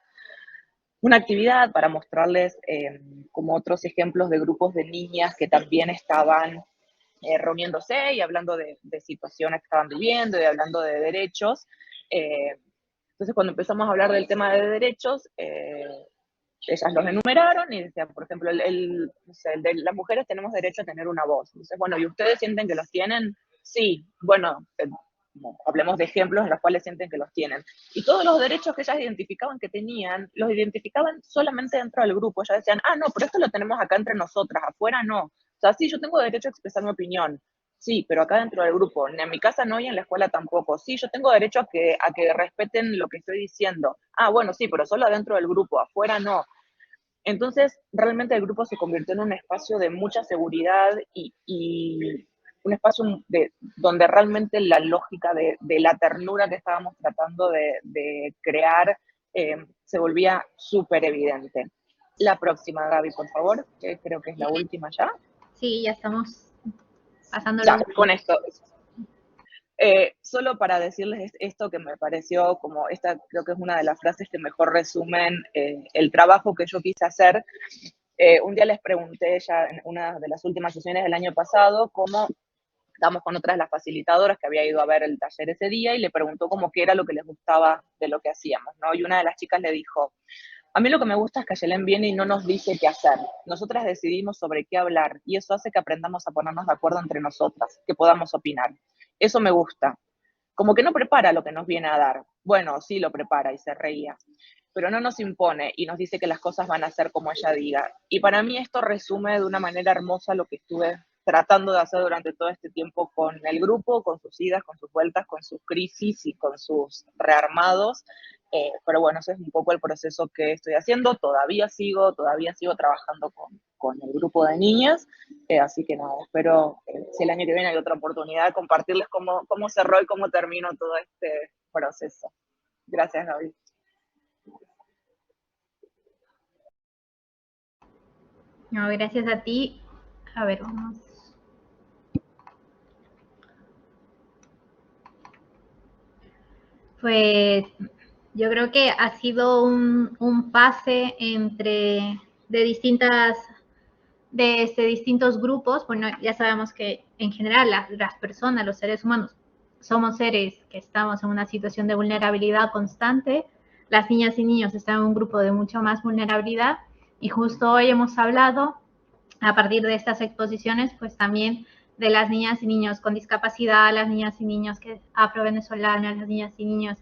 actividad para mostrarles como otros ejemplos de grupos de niñas que también estaban reuniéndose y hablando de situaciones que estaban viviendo y hablando de derechos. Entonces, cuando empezamos a hablar del tema de derechos, ellas los enumeraron y decían, por ejemplo, no sé, el de las mujeres tenemos derecho a tener una voz. Entonces, bueno, ¿y ustedes sienten que los tienen? Sí, bueno, hablemos de ejemplos en los cuales sienten que los tienen. Y todos los derechos que ellas identificaban que tenían, los identificaban solamente dentro del grupo. Ellas decían, ah, no, pero esto lo tenemos acá entre nosotras, afuera no. O sea, sí, yo tengo derecho a expresar mi opinión. Sí, pero acá dentro del grupo, ni en mi casa no y en la escuela tampoco. Sí, yo tengo derecho a que respeten lo que estoy diciendo. Ah, bueno, sí, pero solo dentro del grupo, afuera no. Entonces, realmente el grupo se convirtió en un espacio de mucha seguridad y un espacio donde realmente la lógica de la ternura que estábamos tratando de crear se volvía súper evidente. La próxima, Gaby, por favor, que creo que es la última ya. Sí, ya estamos pasando ya, con esto. Solo para decirles esto que me pareció como, esta creo que es una de las frases que mejor resumen el trabajo que yo quise hacer. Un día les pregunté ya en una de las últimas sesiones del año pasado cómo estábamos con otras de las facilitadoras que había ido a ver el taller ese día y le preguntó como qué era lo que les gustaba de lo que hacíamos, ¿no? Y una de las chicas le dijo, a mí lo que me gusta es que Ayelen viene y no nos dice qué hacer. Nosotras decidimos sobre qué hablar y eso hace que aprendamos a ponernos de acuerdo entre nosotras, que podamos opinar. Eso me gusta. Como que no prepara lo que nos viene a dar. Bueno, sí lo prepara y se reía. Pero no nos impone y nos dice que las cosas van a ser como ella diga. Y para mí esto resume de una manera hermosa lo que estuve tratando de hacer durante todo este tiempo con el grupo, con sus idas, con sus vueltas, con sus crisis y con sus rearmados. Pero bueno, ese es un poco el proceso que estoy haciendo. Todavía sigo trabajando con el grupo de niñas. Así que nada, espero si el año que viene hay otra oportunidad de compartirles cómo cerró y cómo terminó todo este proceso. Gracias, Gaby. No, gracias a ti. A ver, vamos. Pues yo creo que ha sido un pase de distintos grupos. Bueno, ya sabemos que en general las personas, los seres humanos, somos seres que estamos en una situación de vulnerabilidad constante. Las niñas y niños están en un grupo de mucho más vulnerabilidad y justo hoy hemos hablado, a partir de estas exposiciones, pues también de las niñas y niños con discapacidad, las niñas y niños afro-venezolanas, las niñas y niños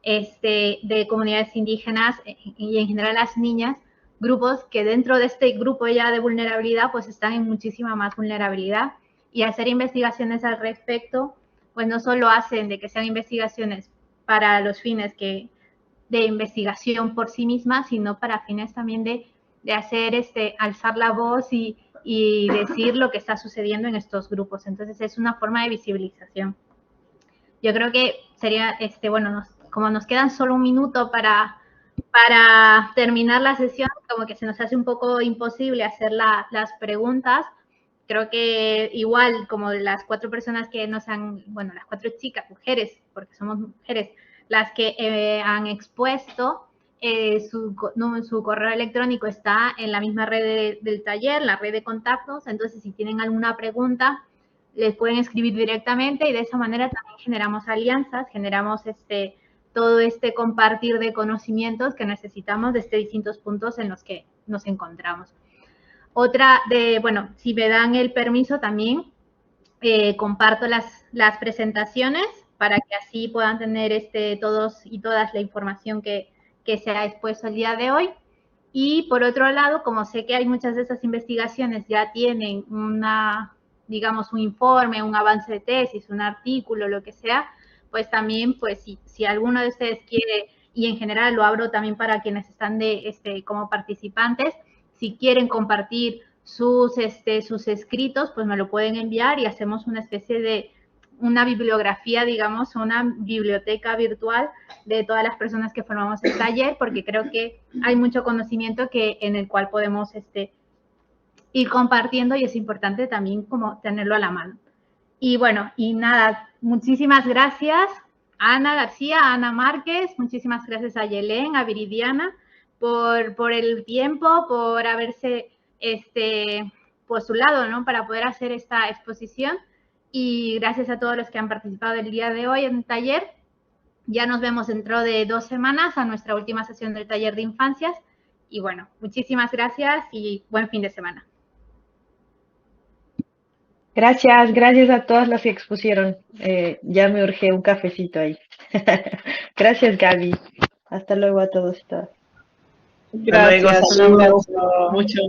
de comunidades indígenas y en general las niñas, grupos que dentro de este grupo ya de vulnerabilidad pues están en muchísima más vulnerabilidad, y hacer investigaciones al respecto pues no solo hacen de que sean investigaciones para los fines de investigación por sí mismas, sino para fines también de hacer alzar la voz y decir lo que está sucediendo en estos grupos. Entonces es una forma de visibilización. Yo creo que sería, bueno, como nos quedan solo un minuto para terminar la sesión, como que se nos hace un poco imposible hacer las preguntas. Creo que igual como las 4 personas que nos han, bueno, las 4 chicas, mujeres, porque somos mujeres, las que han expuesto, su correo electrónico está en la misma red del taller, la red de contactos. Entonces si tienen alguna pregunta, les pueden escribir directamente y de esa manera también generamos alianzas, generamos todo compartir de conocimientos que necesitamos desde distintos puntos en los que nos encontramos. Otra bueno, si me dan el permiso también, comparto las presentaciones para que así puedan tener todos y todas la información que se ha expuesto el día de hoy. Y por otro lado, como sé que hay muchas de esas investigaciones ya tienen digamos, un informe, un avance de tesis, un artículo, lo que sea, pues también, pues si alguno de ustedes quiere, y en general lo abro también para quienes están como participantes, si quieren compartir sus escritos, pues me lo pueden enviar y hacemos una especie de una bibliografía, digamos, una biblioteca virtual de todas las personas que formamos el taller, porque creo que hay mucho conocimiento en el cual podemos ir compartiendo y es importante también como tenerlo a la mano. Y bueno, y nada, muchísimas gracias a Ana García, a Ana Márquez, muchísimas gracias a Yelén, a Viridiana, por el tiempo, por haberse postulado, ¿no?, para poder hacer esta exposición, y gracias a todos los que han participado el día de hoy en el taller. Ya nos vemos dentro de 2 semanas a nuestra última sesión del taller de infancias, y bueno, muchísimas gracias y buen fin de semana. Gracias, gracias a todas las que expusieron. Ya me urge un cafecito ahí. Gracias, Gaby. Hasta luego a todos y todas. Gracias, Gracias, un abrazo. Mucho.